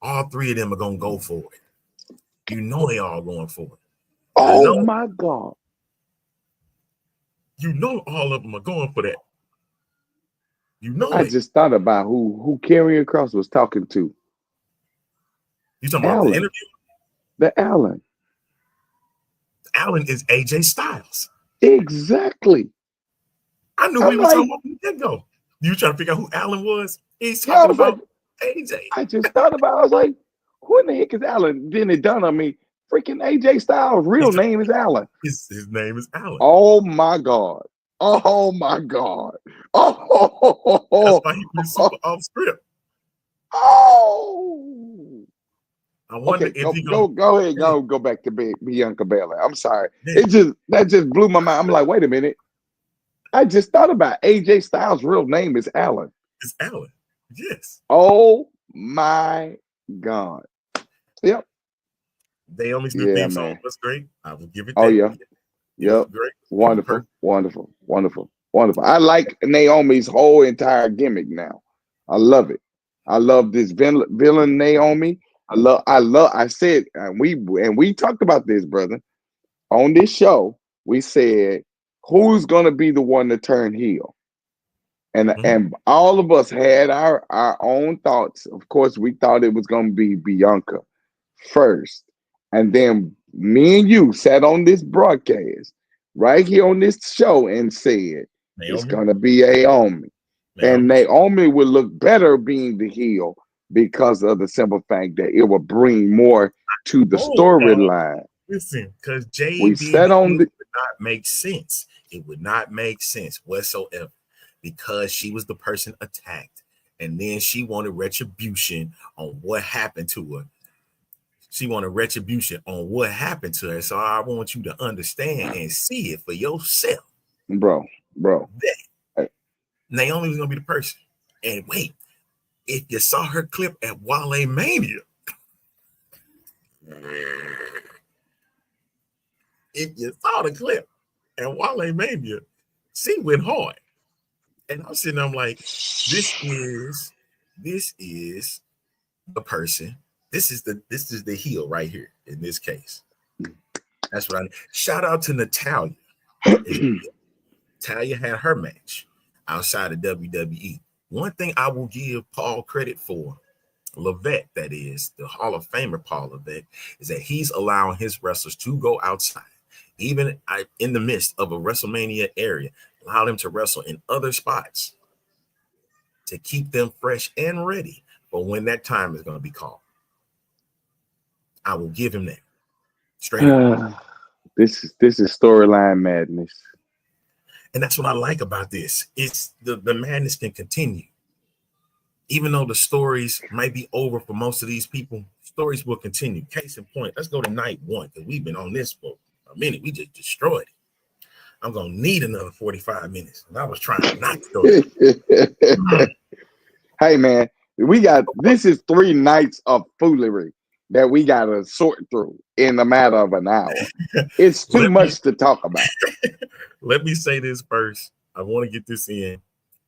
all three of them are going to go for it. You know they all going for it. Oh, my God. You know all of them are going for that. You know I just thought about who Karrion Kross was talking to. You talking about the interview? The Allen. Allen is AJ Styles. Exactly. I knew we were talking about from the get-go. You trying to figure out who Allen was? He's talking about AJ. I just thought about it. I was like, who in the heck is Allen? Then it dawned on me, freaking AJ Styles' real name is Allen. His name is Allen. Oh, my God. Oh, my God. Oh. That's why he was super off script. Oh. I wonder if he go ahead, go back to Bianca Belair. I'm sorry. That just blew my mind. I'm like, wait a minute. I just thought about AJ Styles' real name is Allen. It's Allen. Yes. Oh my God. Yep. Naomi's new theme song was great. I will give it that. Oh yeah. Yep. Great. Wonderful. I like Naomi's whole entire gimmick now. I love it. I love this villain Naomi. I said, and we talked about this, brother, on this show. We said, who's gonna be the one to turn heel? And all of us had our own thoughts. Of course, we thought it was gonna be Bianca first, and then me and you sat on this broadcast right here on this show and said it's gonna be Naomi. And Naomi would look better being the heel because of the simple fact that it will bring more to the storyline. Listen, because JB would not make sense. It would not make sense whatsoever because she was the person attacked. And then she wanted retribution on what happened to her. She wanted retribution on what happened to her. So I want you to understand and see it for yourself. Bro. That Naomi was going to be the person. And wait, if you saw her clip at Wrestlemania, if you saw the clip at Wrestlemania, she went hard. And I'm sitting there, I'm like, this is the person. This is the heel right here in this case. That's what I need. Shout out to Natalia. Talia had her match outside of WWE. One thing I will give Paul credit for, Levesque, that is, the Hall of Famer Paul Levesque, is that he's allowing his wrestlers to go outside, even in the midst of a WrestleMania area, allow them to wrestle in other spots to keep them fresh and ready for when that time is going to be called. I will give him that. Straight up. This is storyline madness. And that's what I like about this. It's the madness can continue. Even though the stories might be over for most of these people, stories will continue. Case in point, let's go to night one, because we've been on this for a minute. We just destroyed it. I'm going to need another 45 minutes. And I was trying not to go there. Hey, man, this is 3 nights of foolery that we got to sort through in a matter of an hour. It's too much to talk about. Let me say this first. I want to get this in.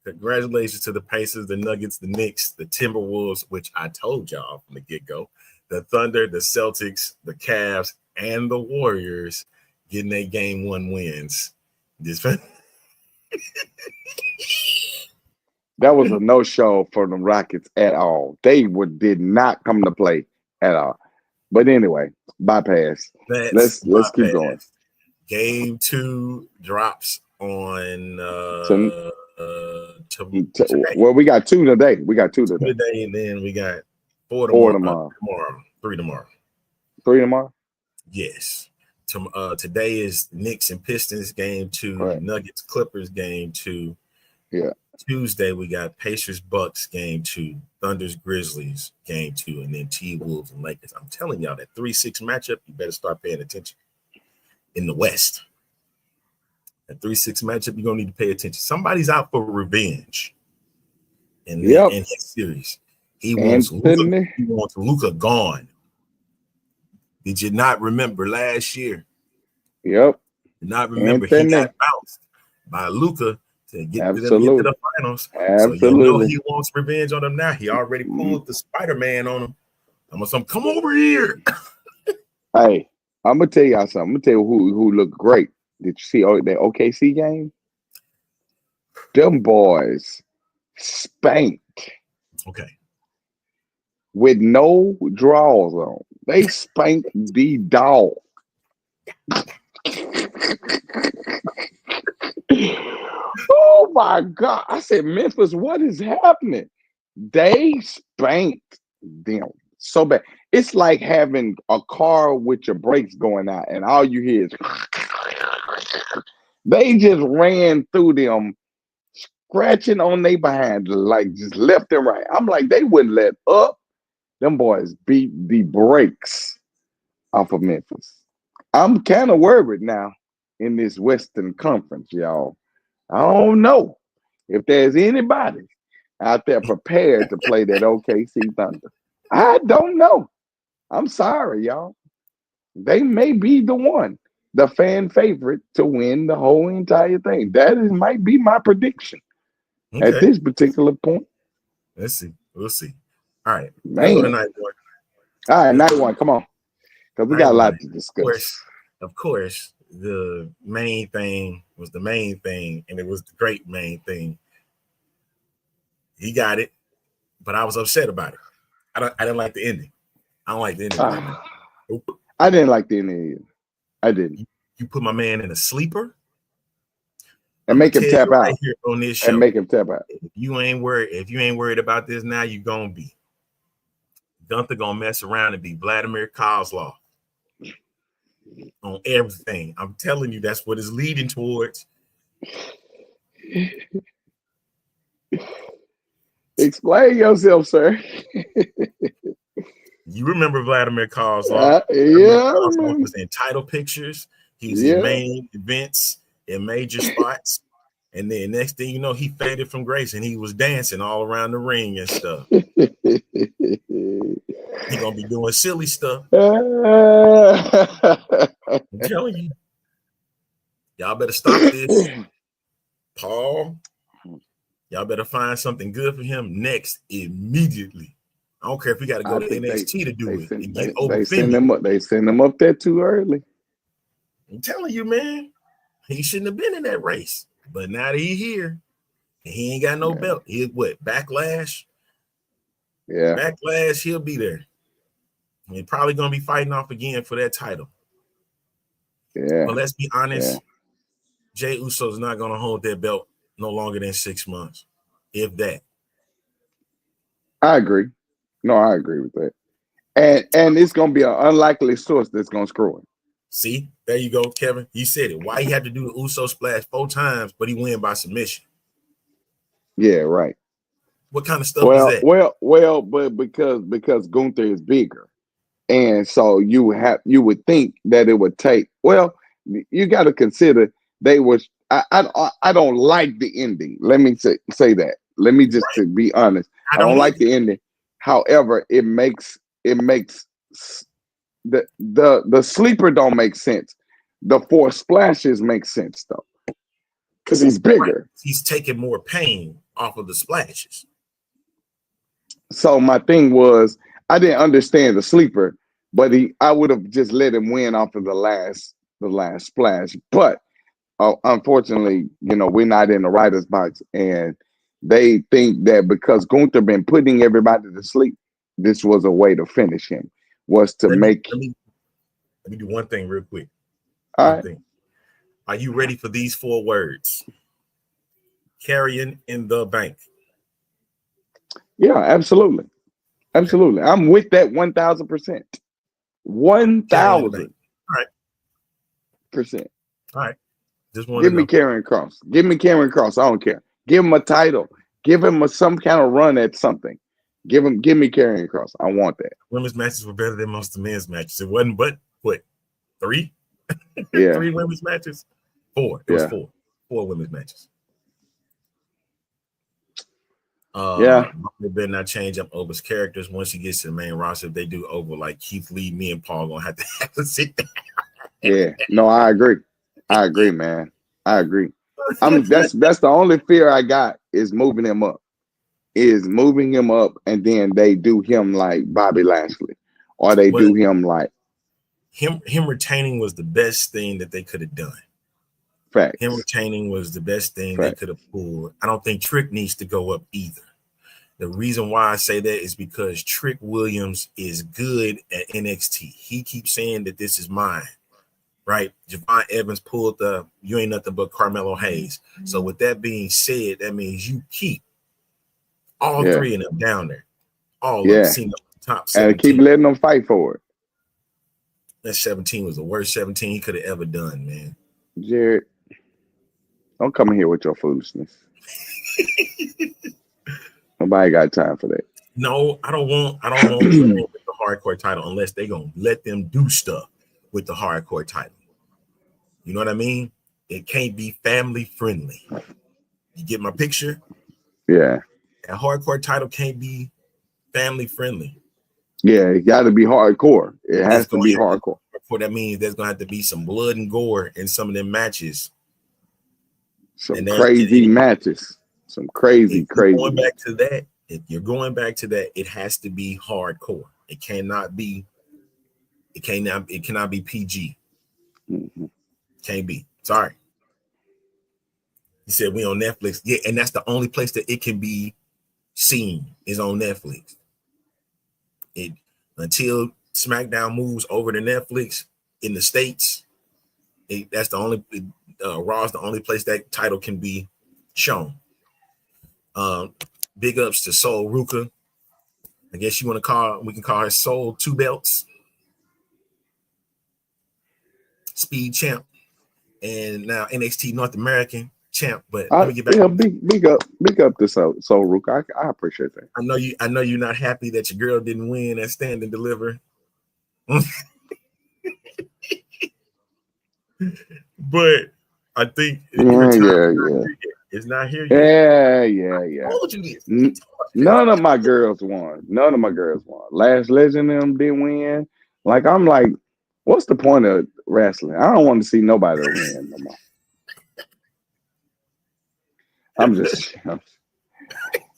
Congratulations to the Pacers, the Nuggets, the Knicks, the Timberwolves, which I told y'all from the get-go, the Thunder, the Celtics, the Cavs, and the Warriors getting their game 1 wins. That was a no-show for the Rockets at all. They did not come to play at all. But anyway, bypass. Let's keep going. Game 2 drops on well, we got 2 today. And then we got 4 tomorrow. 3 tomorrow. 3 tomorrow? Yes. Today is Knicks and Pistons game 2, right. Nuggets Clippers game 2. Yeah. Tuesday we got Pacers Bucks game 2, Thunders Grizzlies game 2, and then T-Wolves and Lakers. I'm telling y'all that 3-6 matchup, you better start paying attention. In the West, that 3-6 matchup, you're gonna need to pay attention. Somebody's out for revenge in his series. He wants Luka gone. Did you not remember last year? Yep. Did not remember he got bounced by Luka to get them to the finals. Absolutely. So you know he wants revenge on them now. He already pulled the Spider-Man on him. I'm gonna come over here. Hey, I'm gonna tell y'all something. I'm gonna tell you who looked great. Did you see that OKC game? Them boys spanked. Okay. With no draws on. They spanked the dog. Oh my God. I said, Memphis, what is happening? They spanked them so bad. It's like having a car with your brakes going out and all you hear is they just ran through them, scratching on their behind, like just left and right. I'm like, they wouldn't let up. Them boys beat the brakes off of Memphis. I'm kind of worried now in this Western Conference, y'all. I don't know if there's anybody out there prepared to play that OKC Thunder. I don't know. I'm sorry, y'all. They may be the one, the fan favorite, to win the whole entire thing. Might be my prediction at this particular point. Let's see. We'll see. All right. Man. Night one. All right, night one. Come on. Because we got a lot to discuss. Of course, the main thing was the main thing, and it was the great main thing. He got it, but I was upset about it. I didn't like the ending. I don't like the ending. I didn't like the ending either. I didn't. You put my man in a sleeper and make him tap out here on this show. And make him tap out. If you ain't worried about this now, you gonna be. Gunther gonna mess around and be Vladimir Kozlov on everything. I'm telling you, that's what it's leading towards. Explain yourself, sir. You remember Vladimir Kozlov? Kozlov was in title pictures. He was in main events in major spots. And then next thing you know, he faded from grace and he was dancing all around the ring and stuff. He gonna be doing silly stuff. I'm telling you. Y'all better stop this. Paul, y'all better find something good for him next immediately. I don't care if we got to go to NXT to do it and get over. They send them up there too early. I'm telling you, man. He shouldn't have been in that race. But now that he's here, and he ain't got no belt. He what? Backlash? Yeah. Backlash, he'll be there. He's probably gonna be fighting off again for that title. Yeah. But let's be honest, Jey Uso's not gonna hold that belt no longer than 6 months, if that. I agree. No, I agree with that. And it's gonna be an unlikely source that's gonna screw him. See, there you go, Kevin. You said it. Why he had to do the Uso splash 4 times, but he win by submission? Yeah, right. What kind of stuff is that? Well, but because Gunther is bigger, and so you would think that it would take. Well, you got to consider they was. I don't like the ending. Let me say that. Let me just to be honest. I don't like the ending. However, it makes the sleeper don't make sense. The 4 splashes make sense though, because he's bigger. He's taking more pain off of the splashes. So my thing was, I didn't understand the sleeper, but I would have just let him win off of the last splash. But unfortunately, we're not in the writer's box, and they think that because Gunther been putting everybody to sleep, this was a way to finish him. Was to make. Let me do one thing real quick. All right. Are you ready for these 4 words? Carrying in the bank. Yeah, absolutely. Absolutely. I'm with that 1,000%. 1,000%. All right. Just want Give me Karrion Kross. Give me Karrion Kross. I don't care. Give him a title. Give him some kind of run at something. Give me Karrion Kross. I want that. Women's matches were better than most of the men's matches. It wasn't but what? 3? Yeah. 3 women's matches? 4. It was 4. 4 women's matches. They better not change up Oba's characters once he gets to the main roster. If they do Oba like Keith Lee, me and Paul gonna have to sit down. Yeah, no, I agree. I agree, man. I agree. That's the only fear I got is moving him up. And then they do him like Bobby Lashley, or they do him like him retaining was the best thing that they could have done. Facts. Him retaining was the best thing they could have pulled. I don't think Trick needs to go up either. The reason why I say that is because Trick Williams is good at NXT. He keeps saying that this is mine, right? Javon Evans pulled the you ain't nothing but Carmelo Hayes. So with that being said, that means you keep all 3 of them down there. All of them seen the top 17. And keep letting them fight for it. That 17 was the worst 17 he could have ever done, man. Jared, don't come in here with your foolishness. Nobody got time for that. No, I don't want the hardcore title unless they gonna let them do stuff with the hardcore title. You know what I mean? It can't be family friendly. You get my picture? Yeah. That hardcore title can't be family friendly. Yeah, it got to be hardcore. It has to be hardcore. That means there's gonna have to be some blood and gore in some of them matches. Some crazy matches. Some crazy. Going back to that, if you're going back to that, it has to be hardcore. It cannot be PG. Mm-hmm. Can't be. Sorry. He said we on Netflix. Yeah, and that's the only place that it can be seen is on Netflix. Until SmackDown moves over to Netflix in the States, that's the only Raw's the only place that title can be shown. Big ups to Soul Ruka. I guess we can call her Soul 2 belts. Speed champ. And now NXT North American champ. But let me get back. Yeah, big up to Soul Ruka. I appreciate that. I know you're not happy that your girl didn't win at Stand and Deliver. But I think it's not here yet. Yeah. I told you this. None of my girls won. Last Legend of them didn't win. Like, I'm like, what's the point of wrestling? I don't want to see nobody win no more.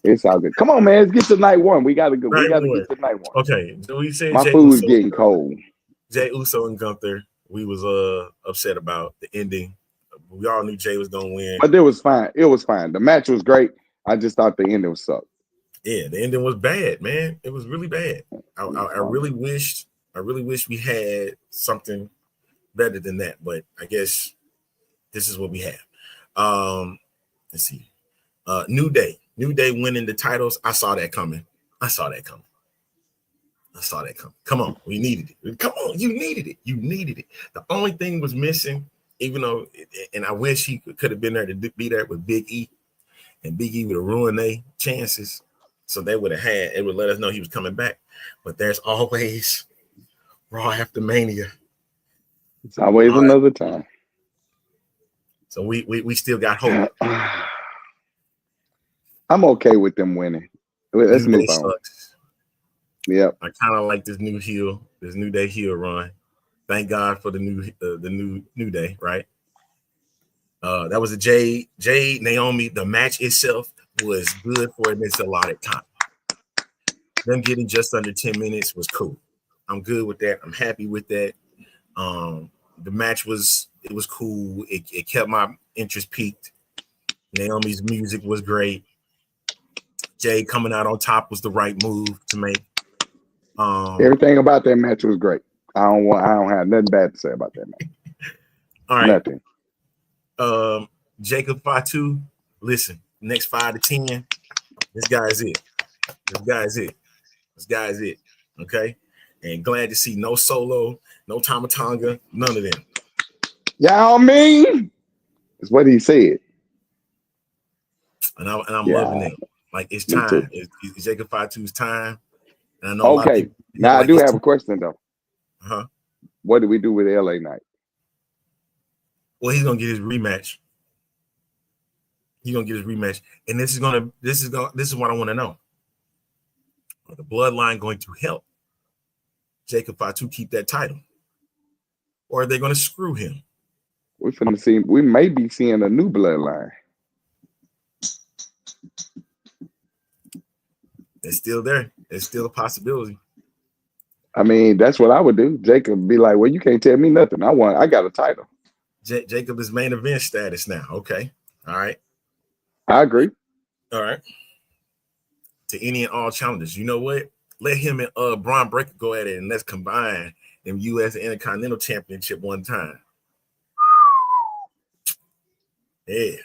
It's all good. Come on, man. Let's get to night 1. We gotta get to night 1. Okay. So we said my food's getting cold. Jey Uso and Gunther. We was upset about the ending. We all knew Jay was gonna win. But it was fine. It was fine. The match was great. I just thought the ending was sucked. Yeah, the ending was bad, man. It was really bad. I really wished we had something better than that, but I guess this is what we have. Let's see. New Day winning the titles. I saw that coming. Come on, we needed it. Come on, you needed it. The only thing was missing, even though, and I wish he could have been there to be there with Big E, and Big E would have ruined their chances. So it would let us know he was coming back. But there's always Raw after Mania. It's always another time. So we still got hope. I'm okay with them winning. Let's move on. Sucks. Yep. I kind of like this New Day heel run. Thank God for the new Day, right? That was a Jade Naomi. The match itself was good for its allotted time. Them getting just under 10 minutes was cool. I'm good with that. I'm happy with that. The match was cool. It kept my interest peaked. Naomi's music was great. Jay coming out on top was the right move to make. Everything about that match was great. I don't have nothing bad to say about that match. All right. Nothing. Jacob Fatu, listen, next 5 to 10, this guy is it. Okay. And glad to see no Solo, no Tama Tonga, none of them. Y'all mean? That's what he said. And I'm loving it. Like, it's Me time. too. It's Jacob Fatu's time. And I know Okay. Now I do have a question though. Uh-huh. What do we do with LA Knight? Well, he's gonna get his rematch. And this is what I want to know. Are the bloodline going to help Jacob Fatu keep that title? Or are they going to screw him? We may be seeing a new bloodline. It's still there. It's still a possibility. I mean, that's what I would do. Jacob be like, well, you can't tell me nothing. I got a title. Jacob is main event status now. Okay. All right. I agree. All right. To any and all challengers. You know what? Let him and Braun Breaker go at it, and let's combine them U.S. Intercontinental Championship one time. Yeah.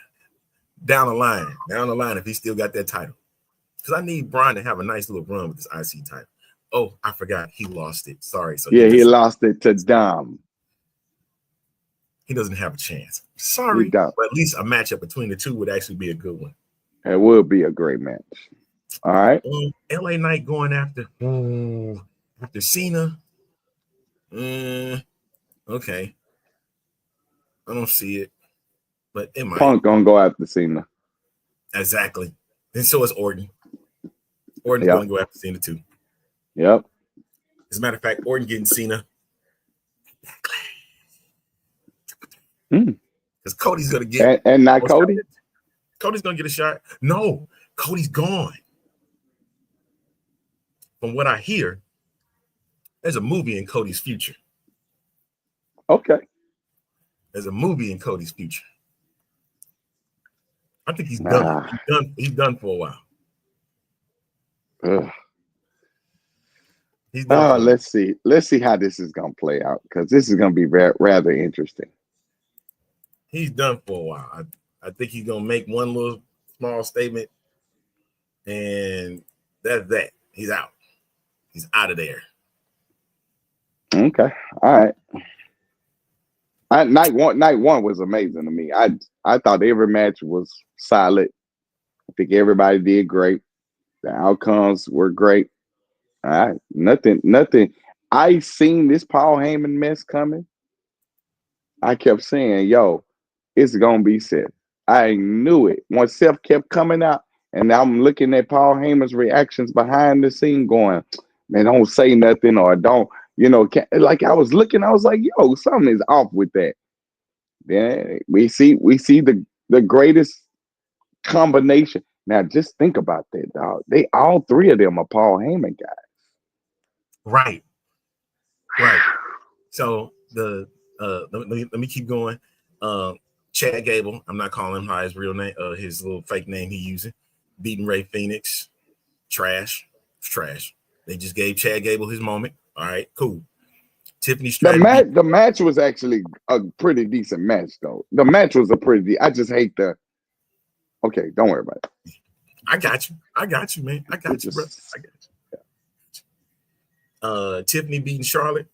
Down the line, if he still got that title. Because I need Braun to have a nice little run with this IC title. Oh, I forgot. He lost it. Sorry. So he lost it to Dom. He doesn't have a chance. Sorry. But at least a matchup between the two would actually be a good one. It would be a great match. All right. LA Knight going after Cena. Okay. I don't see it. But it might. Punk gonna go after Cena. Exactly. And so is Orton. Orton's going to go after Cena too. Yep. As a matter of fact, Orton getting Cena. Because Cody's going to get. And not Cody? Cody's going to get a shot. No, Cody's gone. From what I hear, there's a movie in Cody's future. Okay. There's a movie in Cody's future. I think he's done. He's done for a while. Let's see. Let's see how this is gonna play out, because this is gonna be rather interesting. He's done for a while. I think he's gonna make one little small statement, and that's that. He's out. He's out of there. Okay. All right. Night one was amazing to me. I thought every match was solid. I think everybody did great. The outcomes were great. All right. Nothing. I seen this Paul Heyman mess coming. I kept saying, yo, it's gonna be Seth. I knew it. Once Seth kept coming out, and I'm looking at Paul Heyman's reactions behind the scene going, man, don't say nothing, or don't, like I was looking, I was like, yo, something is off with that. Then we see the greatest combination. Now just think about that, dog. All three of them are Paul Heyman guys. Right. So let me keep going. Chad Gable, I'm not calling him by his real name, his little fake name he using. Beating Ray Phoenix. Trash. They just gave Chad Gable his moment. All right, cool. Tiffany Stratton. The match was actually a pretty decent match, though. The match was I just hate the. Okay, don't worry about it. I got you, man. I got you, bro. I got you. Tiffany beating Charlotte.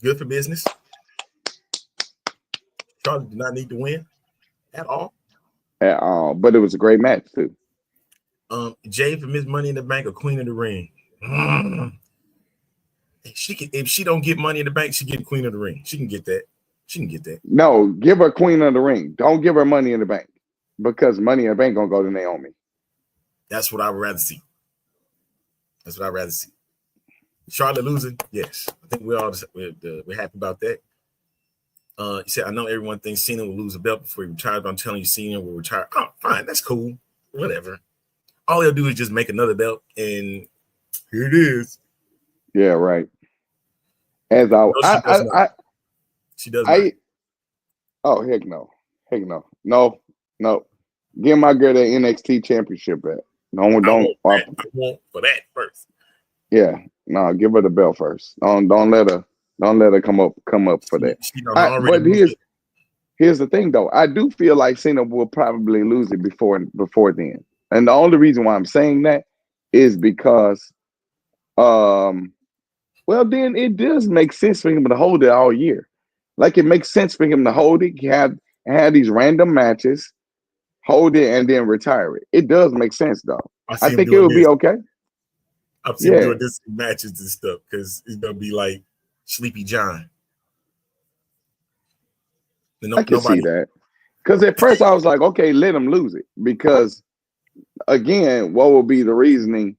Good for business. Charlotte did not need to win at all. But it was a great match too. Jade for Miss Money in the Bank or Queen of the Ring. If she don't get Money in the Bank, she get Queen of the Ring. She can get that. No, give her Queen of the Ring. Don't give her Money in the Bank because Money in the Bank gonna go to Naomi. That's what I would rather see. Charlotte losing, yes. I think we're happy about that. You said, I know everyone thinks Cena will lose a belt before he retires, but I'm telling you, Cena will retire. Oh, fine, that's cool. Whatever. All he'll do is just make another belt, and here it is. Yeah, right. As she does not. Oh, heck no. No. Give my girl the NXT championship back. I want for that first. Yeah, no, give her the belt first. Don't let her come up for that. But here's the thing though. I do feel like Cena will probably lose it before then. And the only reason why I'm saying that is because well, then it does make sense for him to hold it all year. Like it makes sense for him to hold it, have these random matches, hold it, and then retire it. It does make sense though. I think it would be okay. I've seen him doing this in matches and stuff because it's gonna be like Sleepy John. I can see that. Because at first I was like, okay, let him lose it. Because again, what will be the reasoning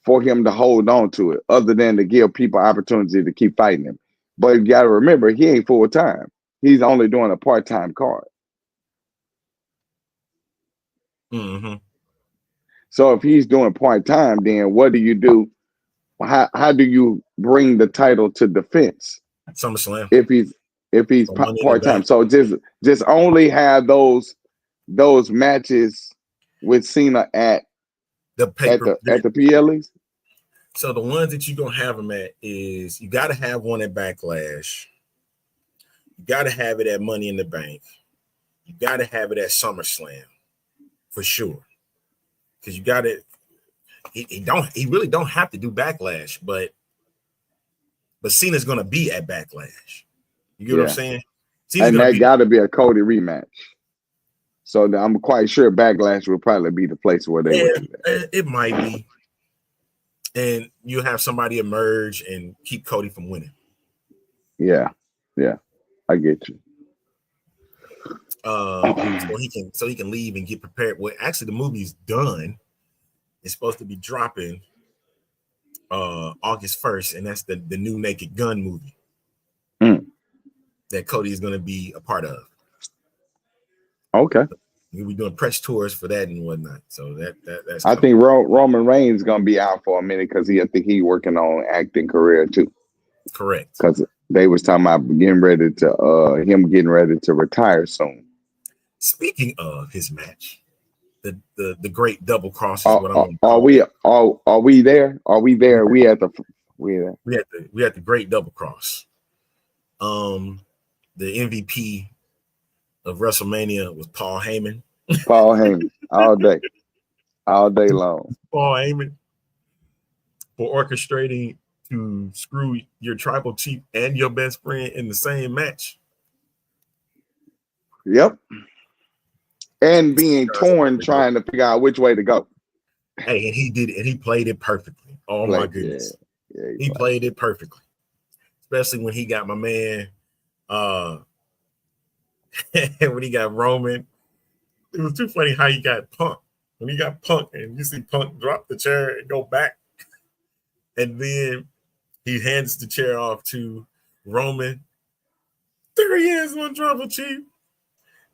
for him to hold on to it other than to give people opportunity to keep fighting him? But you got to remember, he ain't full time. He's only doing a part-time card. Mm-hmm. So if he's doing part-time, then what do you do? How do you bring the title to defense? SummerSlam. If he's part-time. So just only have those matches with Cena at the PLEs. So the ones that you're gonna have him at is you gotta have one at Backlash. You gotta have it at Money in the Bank. You gotta have it at SummerSlam for sure. Because you gotta he really don't have to do Backlash, but Cena's gonna be at Backlash. You get what I'm saying? And that gotta be a Cody rematch. So I'm quite sure Backlash will probably be the place where they would do that. It might be. And you have somebody emerge and keep Cody from winning. Yeah, I get you. So he can leave and get prepared. Well, actually, the movie's done. It's supposed to be dropping August 1st, and that's the new Naked Gun movie that Cody is going to be a part of. Okay. We'll be doing press tours for that and whatnot. So that's. I think Roman Reigns is gonna be out for a minute because I think he's working on acting career too. Correct. Because they was talking about getting ready to retire soon. Speaking of his match, the great double cross is what I'm gonna call it. Are we there? Are we there? We at the great double cross. The MVP of WrestleMania was Paul Heyman. Paul Heyman all day long. Paul Heyman for orchestrating to screw your tribal chief and your best friend in the same match. Yep. And being torn, trying to figure out which way to go. Hey, and he did it, and he played it perfectly. Oh my goodness. Yeah, he played it perfectly. Especially when he got my man when he got Roman. It was too funny how he got Punk. When he got Punk and you see Punk drop the chair and go back. And then he hands the chair off to Roman. There he is on Tribal Chief.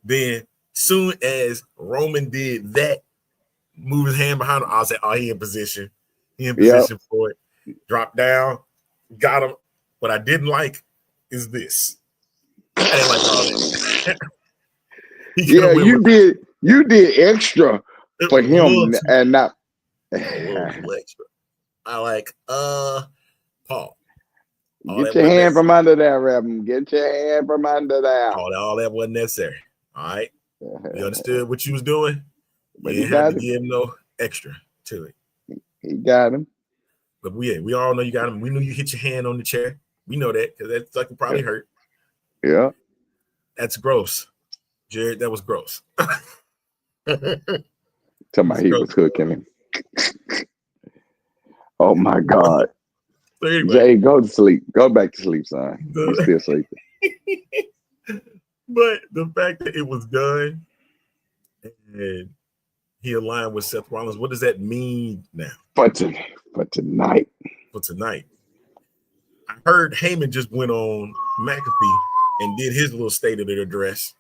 Then soon as Roman did that, move his hand behind him, I was like, oh, he in position. He in position for it. Drop down, got him. What I didn't like is this. I didn't like all that. Yeah, you did extra for him and not extra. I like Paul. Get your hand from under there, Reverend. Get your hand from under there. All that wasn't necessary. All right. You understood what you was doing? But you didn't have to give him no extra to it. He got him. But we all know you got him. We knew you hit your hand on the chair. We know that because that's like it probably hurt. Yeah. That's gross. Jared, that was gross. Somebody he was hooking him. Oh my God. So anyway, Jay, go to sleep. Go back to sleep, son. You're still sleeping. But the fact that it was done and he aligned with Seth Rollins, what does that mean now? For tonight. For tonight. I heard Heyman just went on McAfee and did his little state of the address.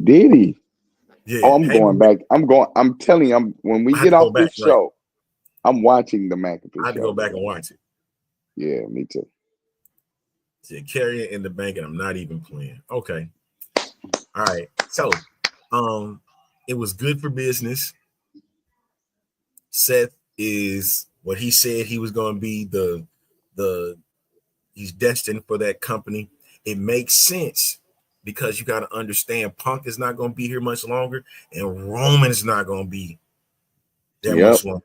Did he? Yeah. Oh, I'm going back. I'm telling you, when we get off this show, right. I'm watching the McAfee show. I had to go back and watch it. Yeah, me too. Yeah, carry it in the bank, and I'm not even playing. Okay. All right. So, it was good for business. Seth is what he said he was going to be. He's destined for that company. It makes sense because you got to understand Punk is not going to be here much longer, and Roman's not going to be that much longer.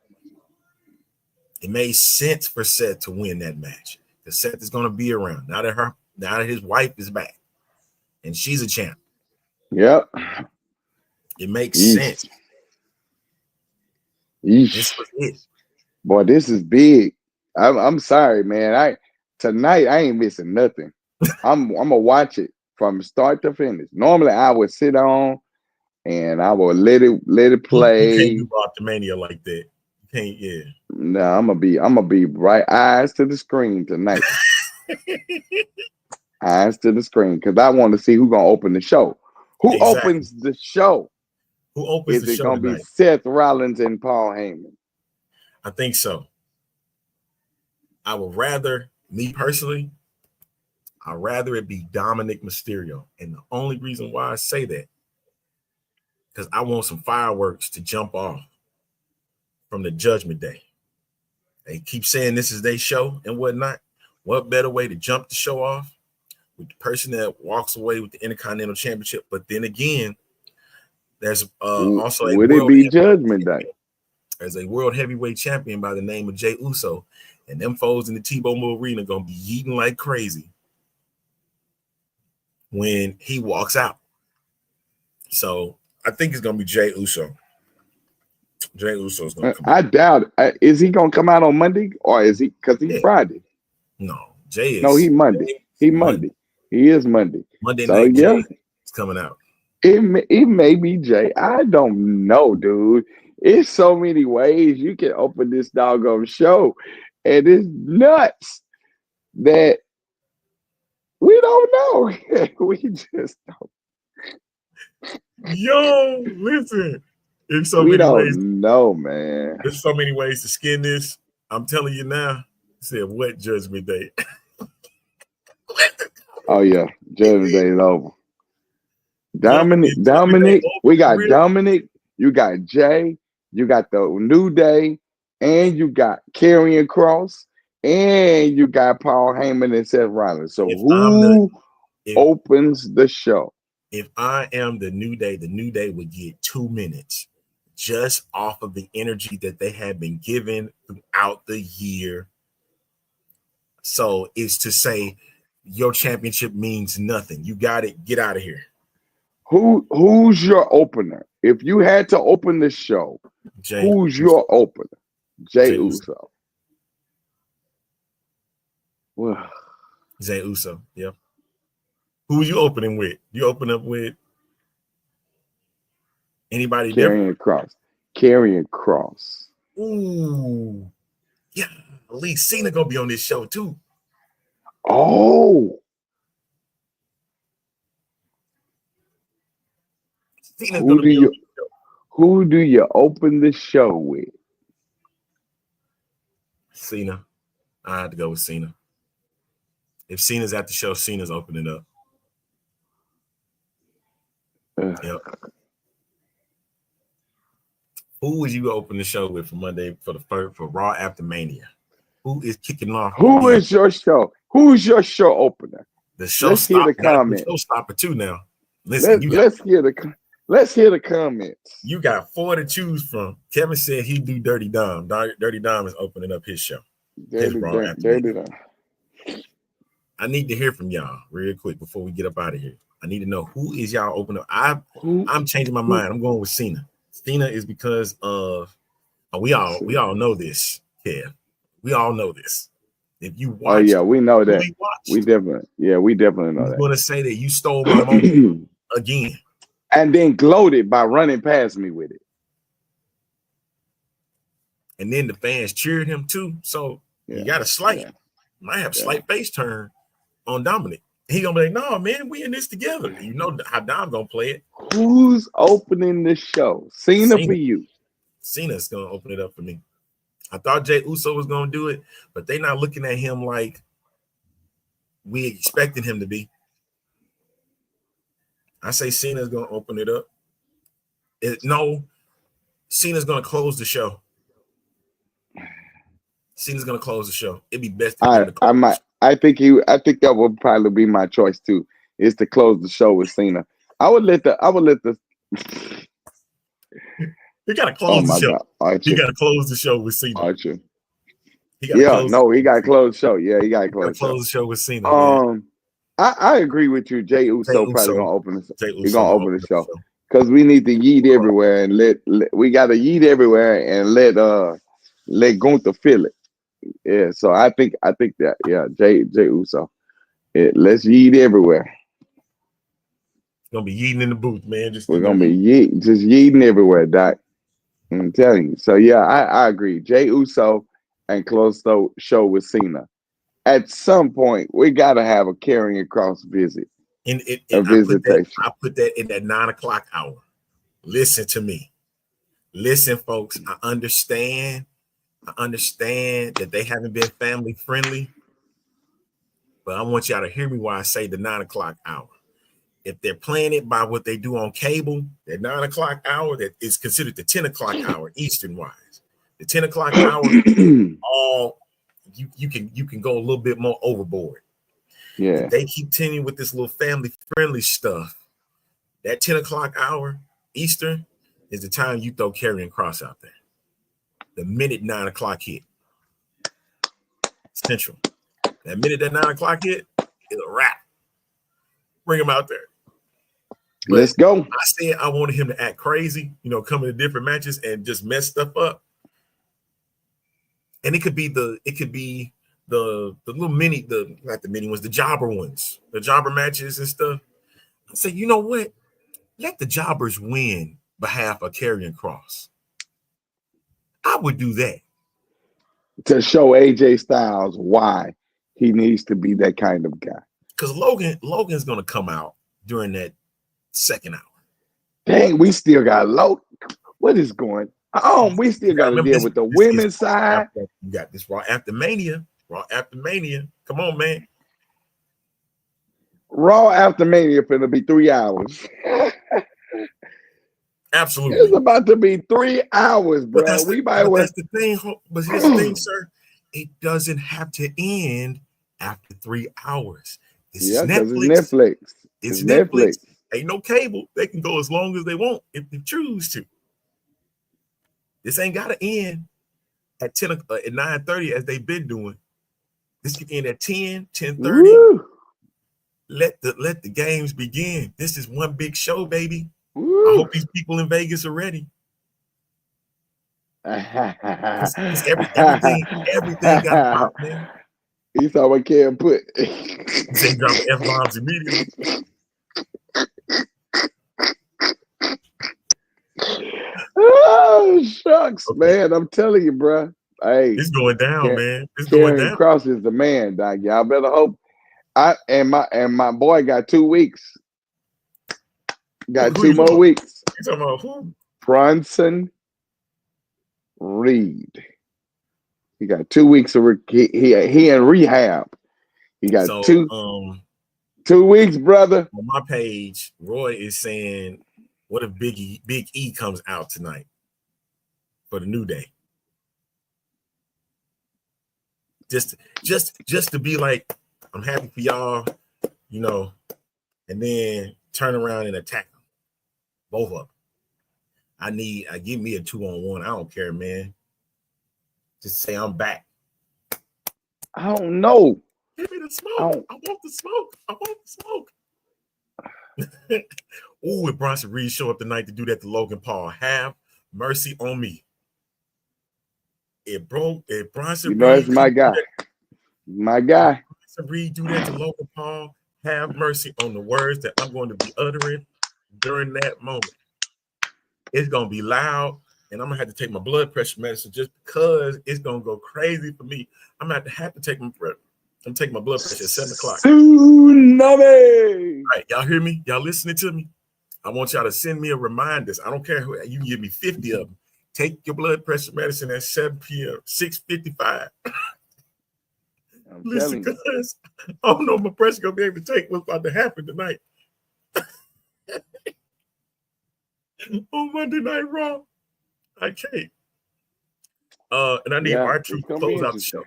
It made sense for Seth to win that match because Seth is going to be around now that his wife is back and she's a champ. Yep. It makes sense. This was it. Boy, this is big. I'm sorry, man. Tonight I ain't missing nothing. I'm gonna watch it from start to finish. Normally I would sit on and I will let it play. You can't do Wrestlemania like that. You can't, yeah. No, I'm gonna be right eyes to the screen tonight. Eyes to the screen because I want to see who's gonna open the show. Who opens the show? Who opens the show? Is it gonna be Seth Rollins and Paul Heyman? I think so. I would rather, me personally, I'd rather it be Dominic Mysterio. And the only reason why I say that, because I want some fireworks to jump off from the Judgment Day. They keep saying this is their show and whatnot. What better way to jump the show off with the person that walks away with the Intercontinental Championship? But then again, there's also a Judgment Day. There's a world heavyweight champion by the name of Jey Uso, and them foes in the T-Mobile Arena gonna be eating like crazy when he walks out. So I think it's gonna be Jey Uso. Jey Uso's gonna come out. I doubt it. Is he gonna come out on Monday or is he because he's Friday? No, Jey is. No, he Monday. He Monday. He is Monday. Monday night. Jey is coming out. It may be Jey. I don't know, dude. It's so many ways you can open this doggone show, and it's nuts that we don't know. We just don't. Yo, listen. There's so we many ways. No, man. There's so many ways to skin this. I'm telling you now. Said what Judgment Day? Oh yeah, Judgment Day is over. Dominic. We got Dominic. You got Jay. You got the New Day, and you got Karrion Kross, and you got Paul Heyman and Seth Rollins. So who opens the show? If I am the New Day would get 2 minutes just off of the energy that they have been given throughout the year. So it's to say your championship means nothing. You got it. Get out of here. Who's your opener? If you had to open the show, who's your opener? Jey Uso. Well, Jey Uso. Yep. Who are you opening with? You open up with anybody different? Karrion Kross. Ooh. Yeah. At least Cena gonna be on this show too. Oh. Who do you open the show with? Cena. I had to go with Cena. If Cena's at the show, Cena's opening up. Yep. Who would you open the show with for Monday for Raw After Mania? Who is kicking off? Who is your show? Who's your show opener? The show Let's hear the comment. Showstopper too now. Listen, let's hear the comments. You got 4 to choose from. Kevin said he'd do Dirty Dom. Dirty Dom is opening up his show. Dirty Dom. I need to hear from y'all real quick before we get up out of here. I need to know who is y'all opening up. I'm changing my mind. I'm going with Cena. Cena is because of we all know this, Kev. We all know this. If you watch, we know that. We definitely know that. I'm gonna say that you stole my moment again. And then gloated by running past me with it. And then the fans cheered him too. So you got a might have slight face turn on Dominic. He gonna be like, no, man, we in this together. You know how Dom gonna play it. Who's opening the show? Cena for you. Cena's gonna open it up for me. I thought Jey Uso was gonna do it, but they're not looking at him like we expected him to be. I say Cena's gonna open it up. Cena's gonna close the show. Cena's gonna close the show. It'd be best. I think that would probably be my choice too. Is to close the show with Cena. I would let the. You gotta close the show. You gotta close the show with Cena. Archer. He gotta close the show. Yeah, he gotta close the show with Cena. I agree with you. Jey Uso probably gonna open the. He's gonna open the show because we need to yeet everywhere and we gotta yeet everywhere and let Gunther feel it. Yeah, so I think that Jey Uso. Let's yeet everywhere. Gonna be yeeting in the booth, man. We're gonna be yeeting everywhere, Doc. I'm telling you. So I agree. Jey Uso and close the show with Cena. At some point, we gotta have a Karrion Kross visit. A visitation. I put that in that 9:00 hour. Listen to me. Listen, folks. I understand that they haven't been family friendly, but I want y'all to hear me while I say the 9:00 hour. If they're playing it by what they do on cable, that 9:00 hour that is considered the 10:00 hour Eastern wise. The 10:00 hour, you can go a little bit more overboard. Yeah, if they keep continuing with this little family friendly stuff. That 10:00 hour Eastern is the time you throw Karrion Kross out there. The minute 9:00 hit, Central. That minute that 9:00 hit is a wrap. Bring him out there. But let's go. I said I wanted him to act crazy, come into different matches and just mess stuff up. And it could be the little not the mini ones, the jobber ones, the jobber matches and stuff. I said, you know what? Let the jobbers win behalf of Karrion Kross. I would do that. To show AJ Styles why he needs to be that kind of guy. Because Logan's gonna come out during that second hour. Dang, we still got Logan. What is going on? We still got to deal with the women's side. You got this Raw After Mania. Raw After Mania. Come on, man. Raw After Mania finna be 3 hours. Absolutely. It's about to be 3 hours, bro. That's the thing. But here's the thing, sir. It doesn't have to end after 3 hours. This is Netflix. It's Netflix. Ain't no cable. They can go as long as they want if they choose to. This ain't got to end at 9:30 as they've been doing. This can end at 10:30. Woo. Let the games begin. This is one big show, baby. Woo. I hope these people in Vegas are ready. Everything got popped, man. You saw what Cam put. He said dropping F-bombs immediately. Oh, shucks, man. I'm telling you, bro. Hey, it's going down, man. It's going down. Kross is the man, Doc. Y'all better hope. My boy got 2 weeks. Got 2 more weeks. You talking about who? Bronson Reed. He got 2 weeks of he in rehab. He got 2 weeks, brother. On my page, Roy is saying What if Big E comes out tonight for the New Day? Just to be like, I'm happy for y'all, you know, and then turn around and attack them, both of them. I give me a 2-on-1. I don't care, man. Just say I'm back. I don't know. Give me the smoke. I want the smoke. I want the smoke. Ooh, if Bronson Reed show up tonight to do that to Logan Paul, have mercy on me. If Bronson You know, Reed, it's my guy. My guy. Bronson Reed do that to Logan Paul, have mercy on the words that I'm going to be uttering during that moment. It's going to be loud, and I'm going to have to take my blood pressure medicine just because it's going to go crazy for me. I'm going to have to take my blood pressure at 7 o'clock. Tsunami. All right, y'all hear me? Y'all listening to me? I want y'all to send me a reminders. I don't care who, you can give me 50 of them. Take your blood pressure medicine at 7 p.m., 6:55. Listen, because I don't know if my pressure going to be able to take what's about to happen tonight. On Monday Night Raw. I can't. And I need R-Truth to close out the show.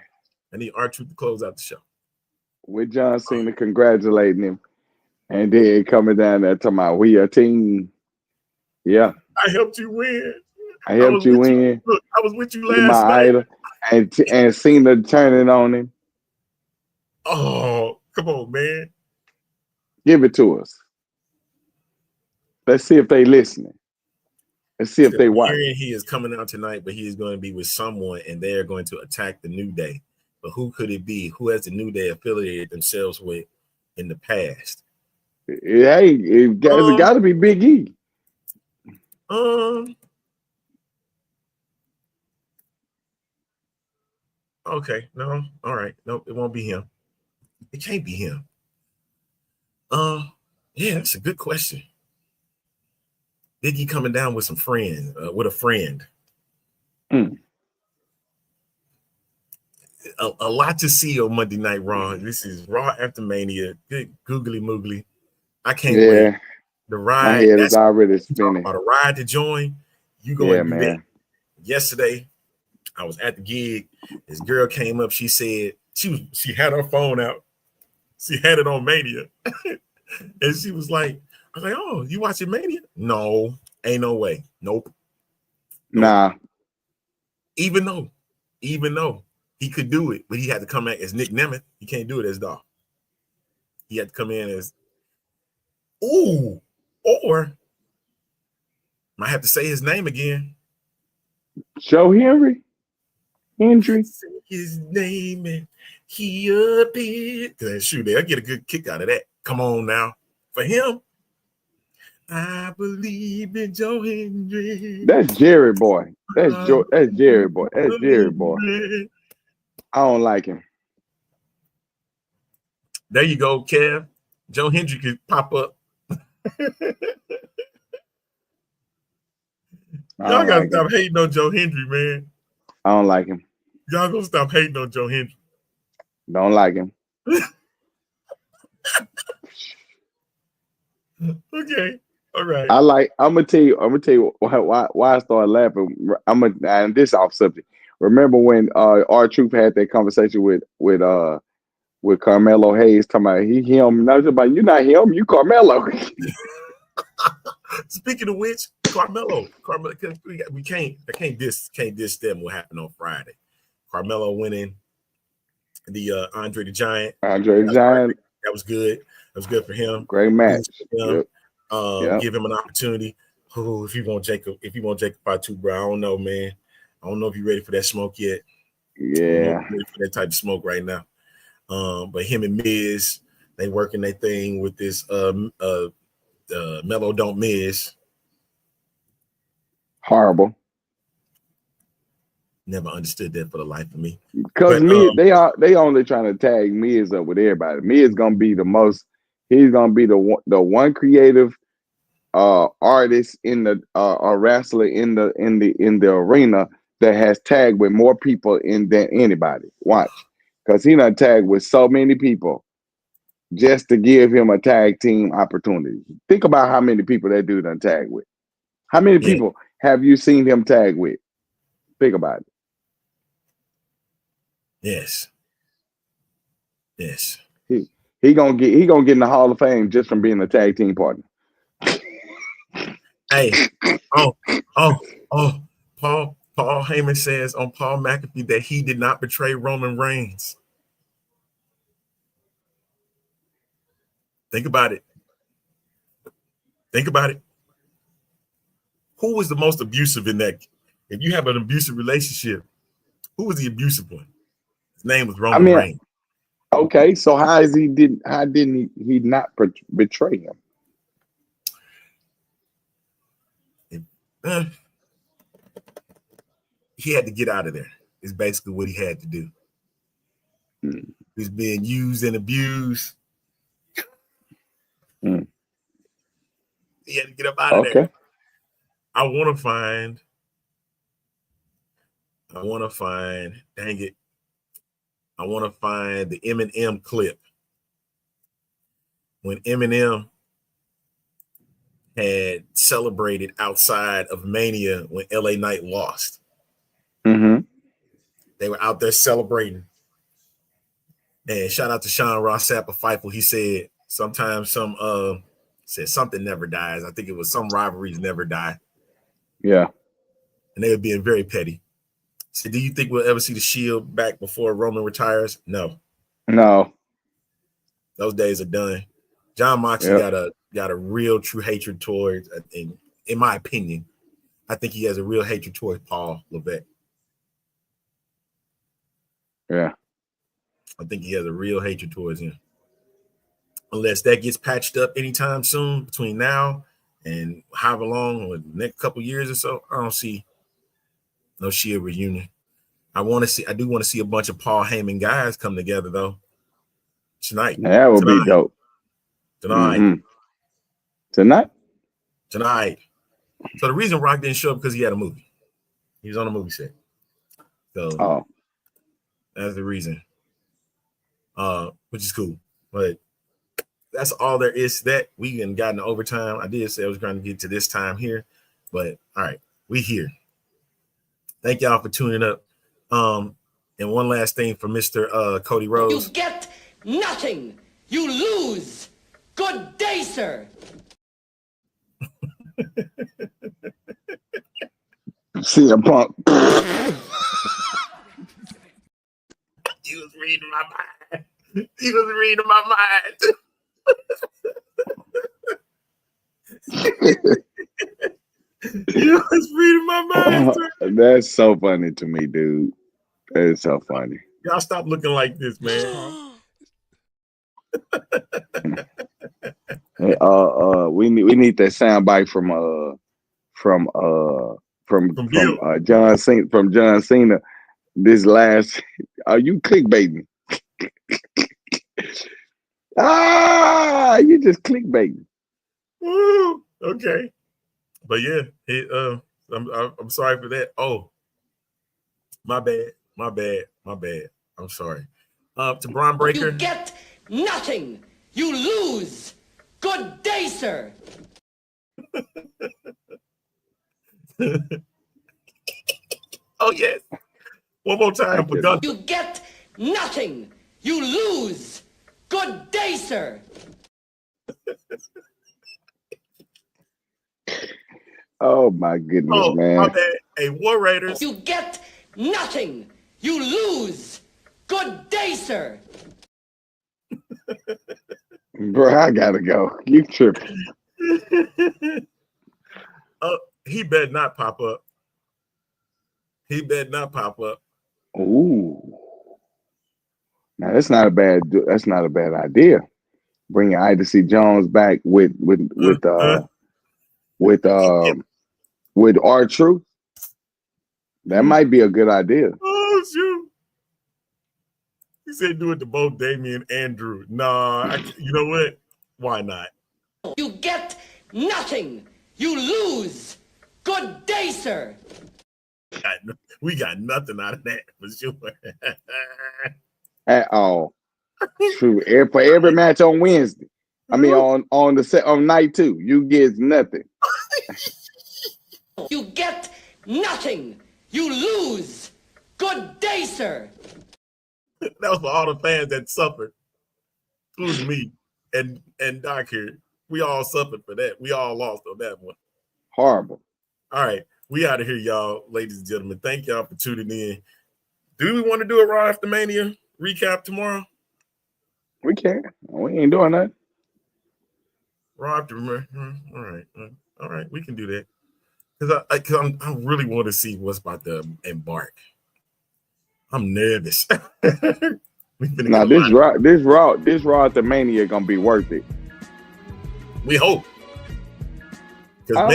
I need R-Truth to close out the show. With John Cena congratulating him. And then coming down there talking about we a team. Yeah. I helped you win. I helped you win. Look, I was with you You're last my night. idol. And Cena turning on him. Oh, come on, man. Give it to us. Let's see if they listening. Let's see if they watch. He is coming out tonight, but he is going to be with someone, and they are going to attack the New Day. But who could it be? Who has the New Day affiliated themselves with in the past? Hey, it's got to be Big E. Okay, no, all right, nope, it won't be him. It can't be him. Yeah, that's a good question. Biggie coming down with some friends, with a friend. A lot to see on Monday Night Raw. This is Raw after Mania. Good googly moogly. I can't wait. The ride. My head is already spinning. About a ride to join. You going to be man. Yesterday, I was at the gig. This girl came up. She said she had her phone out. She had it on Mania, and she was like, "I was like, oh, you watching Mania? No, ain't no way. Nope. Nah. Even though he could do it, but he had to come in as Nick Nemeth. He can't do it as Dolph. He had to come in as or might have to say his name again. Joe Hendry. Say his name and he appeared. Shoot, I get a good kick out of that. Come on now. For him, I believe in Joe Hendry. That's Jerry Boy. That's Jerry Boy. That's Jerry Boy. I don't like him. There you go, Kev. Joe Hendry could pop up. Y'all gotta stop hating on Joe Hendry, man. I don't like him. Y'all gonna stop hating on Joe Hendry. Don't like him. Okay. All right. I'm gonna tell you why I started laughing. And this off subject. Remember when R-Truth had that conversation with Carmelo Hayes talking about him. Not about you're not him, you Carmelo. Speaking of which, Carmelo, we can't diss them what happened on Friday. Carmelo winning the Andre the Giant. That was good. That was good for him. Great match. Give him an opportunity. Oh, if you want Jacob part 2, bro, I don't know, man. I don't know if you're ready for that smoke yet. Yeah. Ready for that type of smoke right now. But him and Miz, they working their thing with this Mellow Don't Miz. Horrible. Never understood that for the life of me. Because they only trying to tag Miz up with everybody. Miz gonna be the most. He's gonna be the one creative artist in the wrestler in the arena that has tagged with more people than anybody. Watch, because he done tagged with so many people. just to give him a tag team opportunity. Think about how many people that dude done tag with. How many Yeah. people have you seen him tag with? Think about it. Yes. Yes. He gonna get in the Hall of Fame just from being a tag team partner. Hey. Oh. Paul Heyman says on Paul McAfee that he did not betray Roman Reigns. Think about it. Think about it. Who was the most abusive in that? If you have an abusive relationship, who was the abusive one? His name was I Roman mean, Reigns. okay, so how didn't he not betray him? He had to get out of there. Is basically what he had to do. Mm. He's being used and abused. Mm. He had to get up out of Okay. there. I want to find, dang it. I want to find the Eminem clip. When Eminem had celebrated outside of Mania when LA Knight lost. Mm-hmm. They were out there celebrating. And shout out to Sean Ross Sapp of Fightful. He said sometimes said something never dies. I think it was some rivalries never die. Yeah. And they were being very petty. So do you think we'll ever see the Shield back before Roman retires? No. No. Those days are done. John Moxley got a real true hatred towards, in my opinion, I think he has a real hatred towards Paul Levesque. Yeah. I think he has a real hatred towards him. Unless that gets patched up anytime soon between now and however long, or the next couple years or so, I don't see no Shield reunion. I do want to see a bunch of Paul Heyman guys come together though. Tonight. That would be dope. Tonight. Mm-hmm. Tonight. So the reason Rock didn't show up because he had a movie. He was on a movie set. So that's the reason. Which is cool. But that's all there is to that. We hadn't gotten to overtime. I did say I was going to get to this time here. But all right, we here. Thank y'all for tuning up. And one last thing for Mr. Cody Rhodes. You get nothing. You lose. Good day, sir. CM Punk. He was reading my mind. He was reading my mind. He was reading my mind. That's so funny to me, dude. That is so funny. Y'all stop looking like this, man. Hey, we need that soundbite from John Cena. This last, are you clickbaiting? You just clickbaiting. Woo, okay, but yeah, I'm sorry for that. Oh, my bad. I'm sorry. To Braun Breaker. You get nothing. You lose. Good day, sir. Oh yes. One more time for Gunther. You get nothing. You lose. Good day, sir. Oh my goodness, man. My bad. Hey, War Raiders. You get nothing. You lose. Good day, sir. Bro, I gotta go. You tripping. He better not pop up. Ooh. Now that's not a bad idea. Bringing Idacy Jones back with R-Truth. That might be a good idea. Oh shoot. He said do it to both Damian and Drew. Nah, you know what? Why not? You get nothing. You lose. Good day, sir. We got nothing out of that for sure. At all. True. For every match on Wednesday, I mean on night 2, you get nothing. You get nothing. You lose. Good day, sir. That was for all the fans that suffered, including me and Doc here. We all suffered for that. We all lost on that one. Horrible. All right, we out of here, y'all, ladies and gentlemen. Thank y'all for tuning in. Do we want to do a Raw After Mania recap tomorrow? We can. We ain't doing that. Raw After all right, we can do that. Because I really want to see what's about to embark. I'm nervous. Now this Raw After Mania gonna be worth it. We hope. Because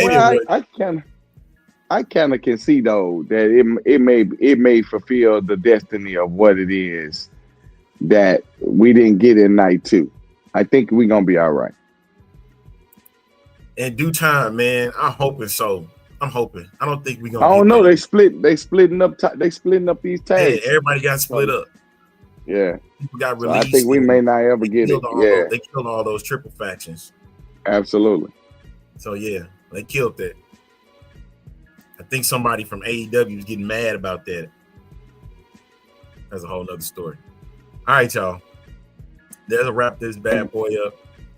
I kind of can see though that it may fulfill the destiny of what it is that we didn't get in night 2. I think we're gonna be all right. In due time, man. I'm hoping so. I'm hoping. I don't think we're gonna. I don't know. They splitting up these tags. Yeah, everybody got split up. Yeah. People got So released. I think we may not ever get it. Yeah. They killed all those triple factions. Absolutely. So yeah, they killed that. I think somebody from AEW is getting mad about that. That's a whole nother story. All right, y'all. There's a wrap this bad boy up.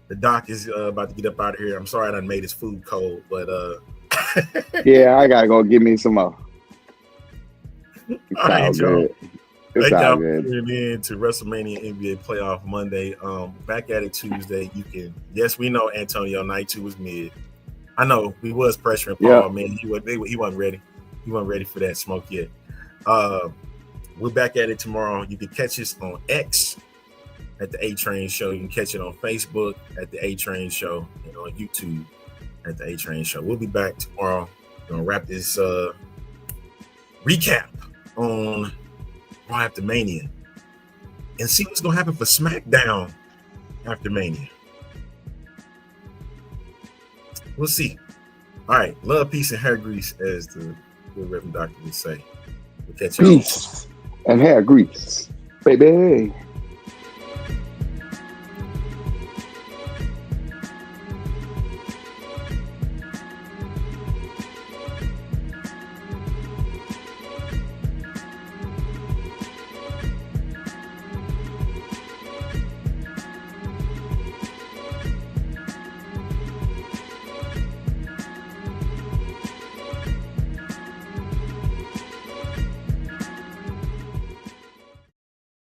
The doc is about to get up out of here. I'm sorry I done made his food cold, but yeah, I gotta go get me some more. It's all right, y'all. It's Thank all y'all good. for tuning in to WrestleMania NBA Playoff Monday. Back at it Tuesday. Yes, we know Antonio night 2 was mid. I know we was pressuring Paul, man. He wasn't ready. He wasn't ready for that smoke yet. We're back at it tomorrow. You can catch us on X at the A-Train Show. You can catch it on Facebook at the A-Train Show and on YouTube at the A-Train Show. We'll be back tomorrow. We're gonna wrap this recap on Raw After Mania and see what's gonna happen for SmackDown after Mania. We'll see. All right, love, peace, and hair grease, as the Reverend Doctor would say. We'll catch you. Peace and hair grease, baby.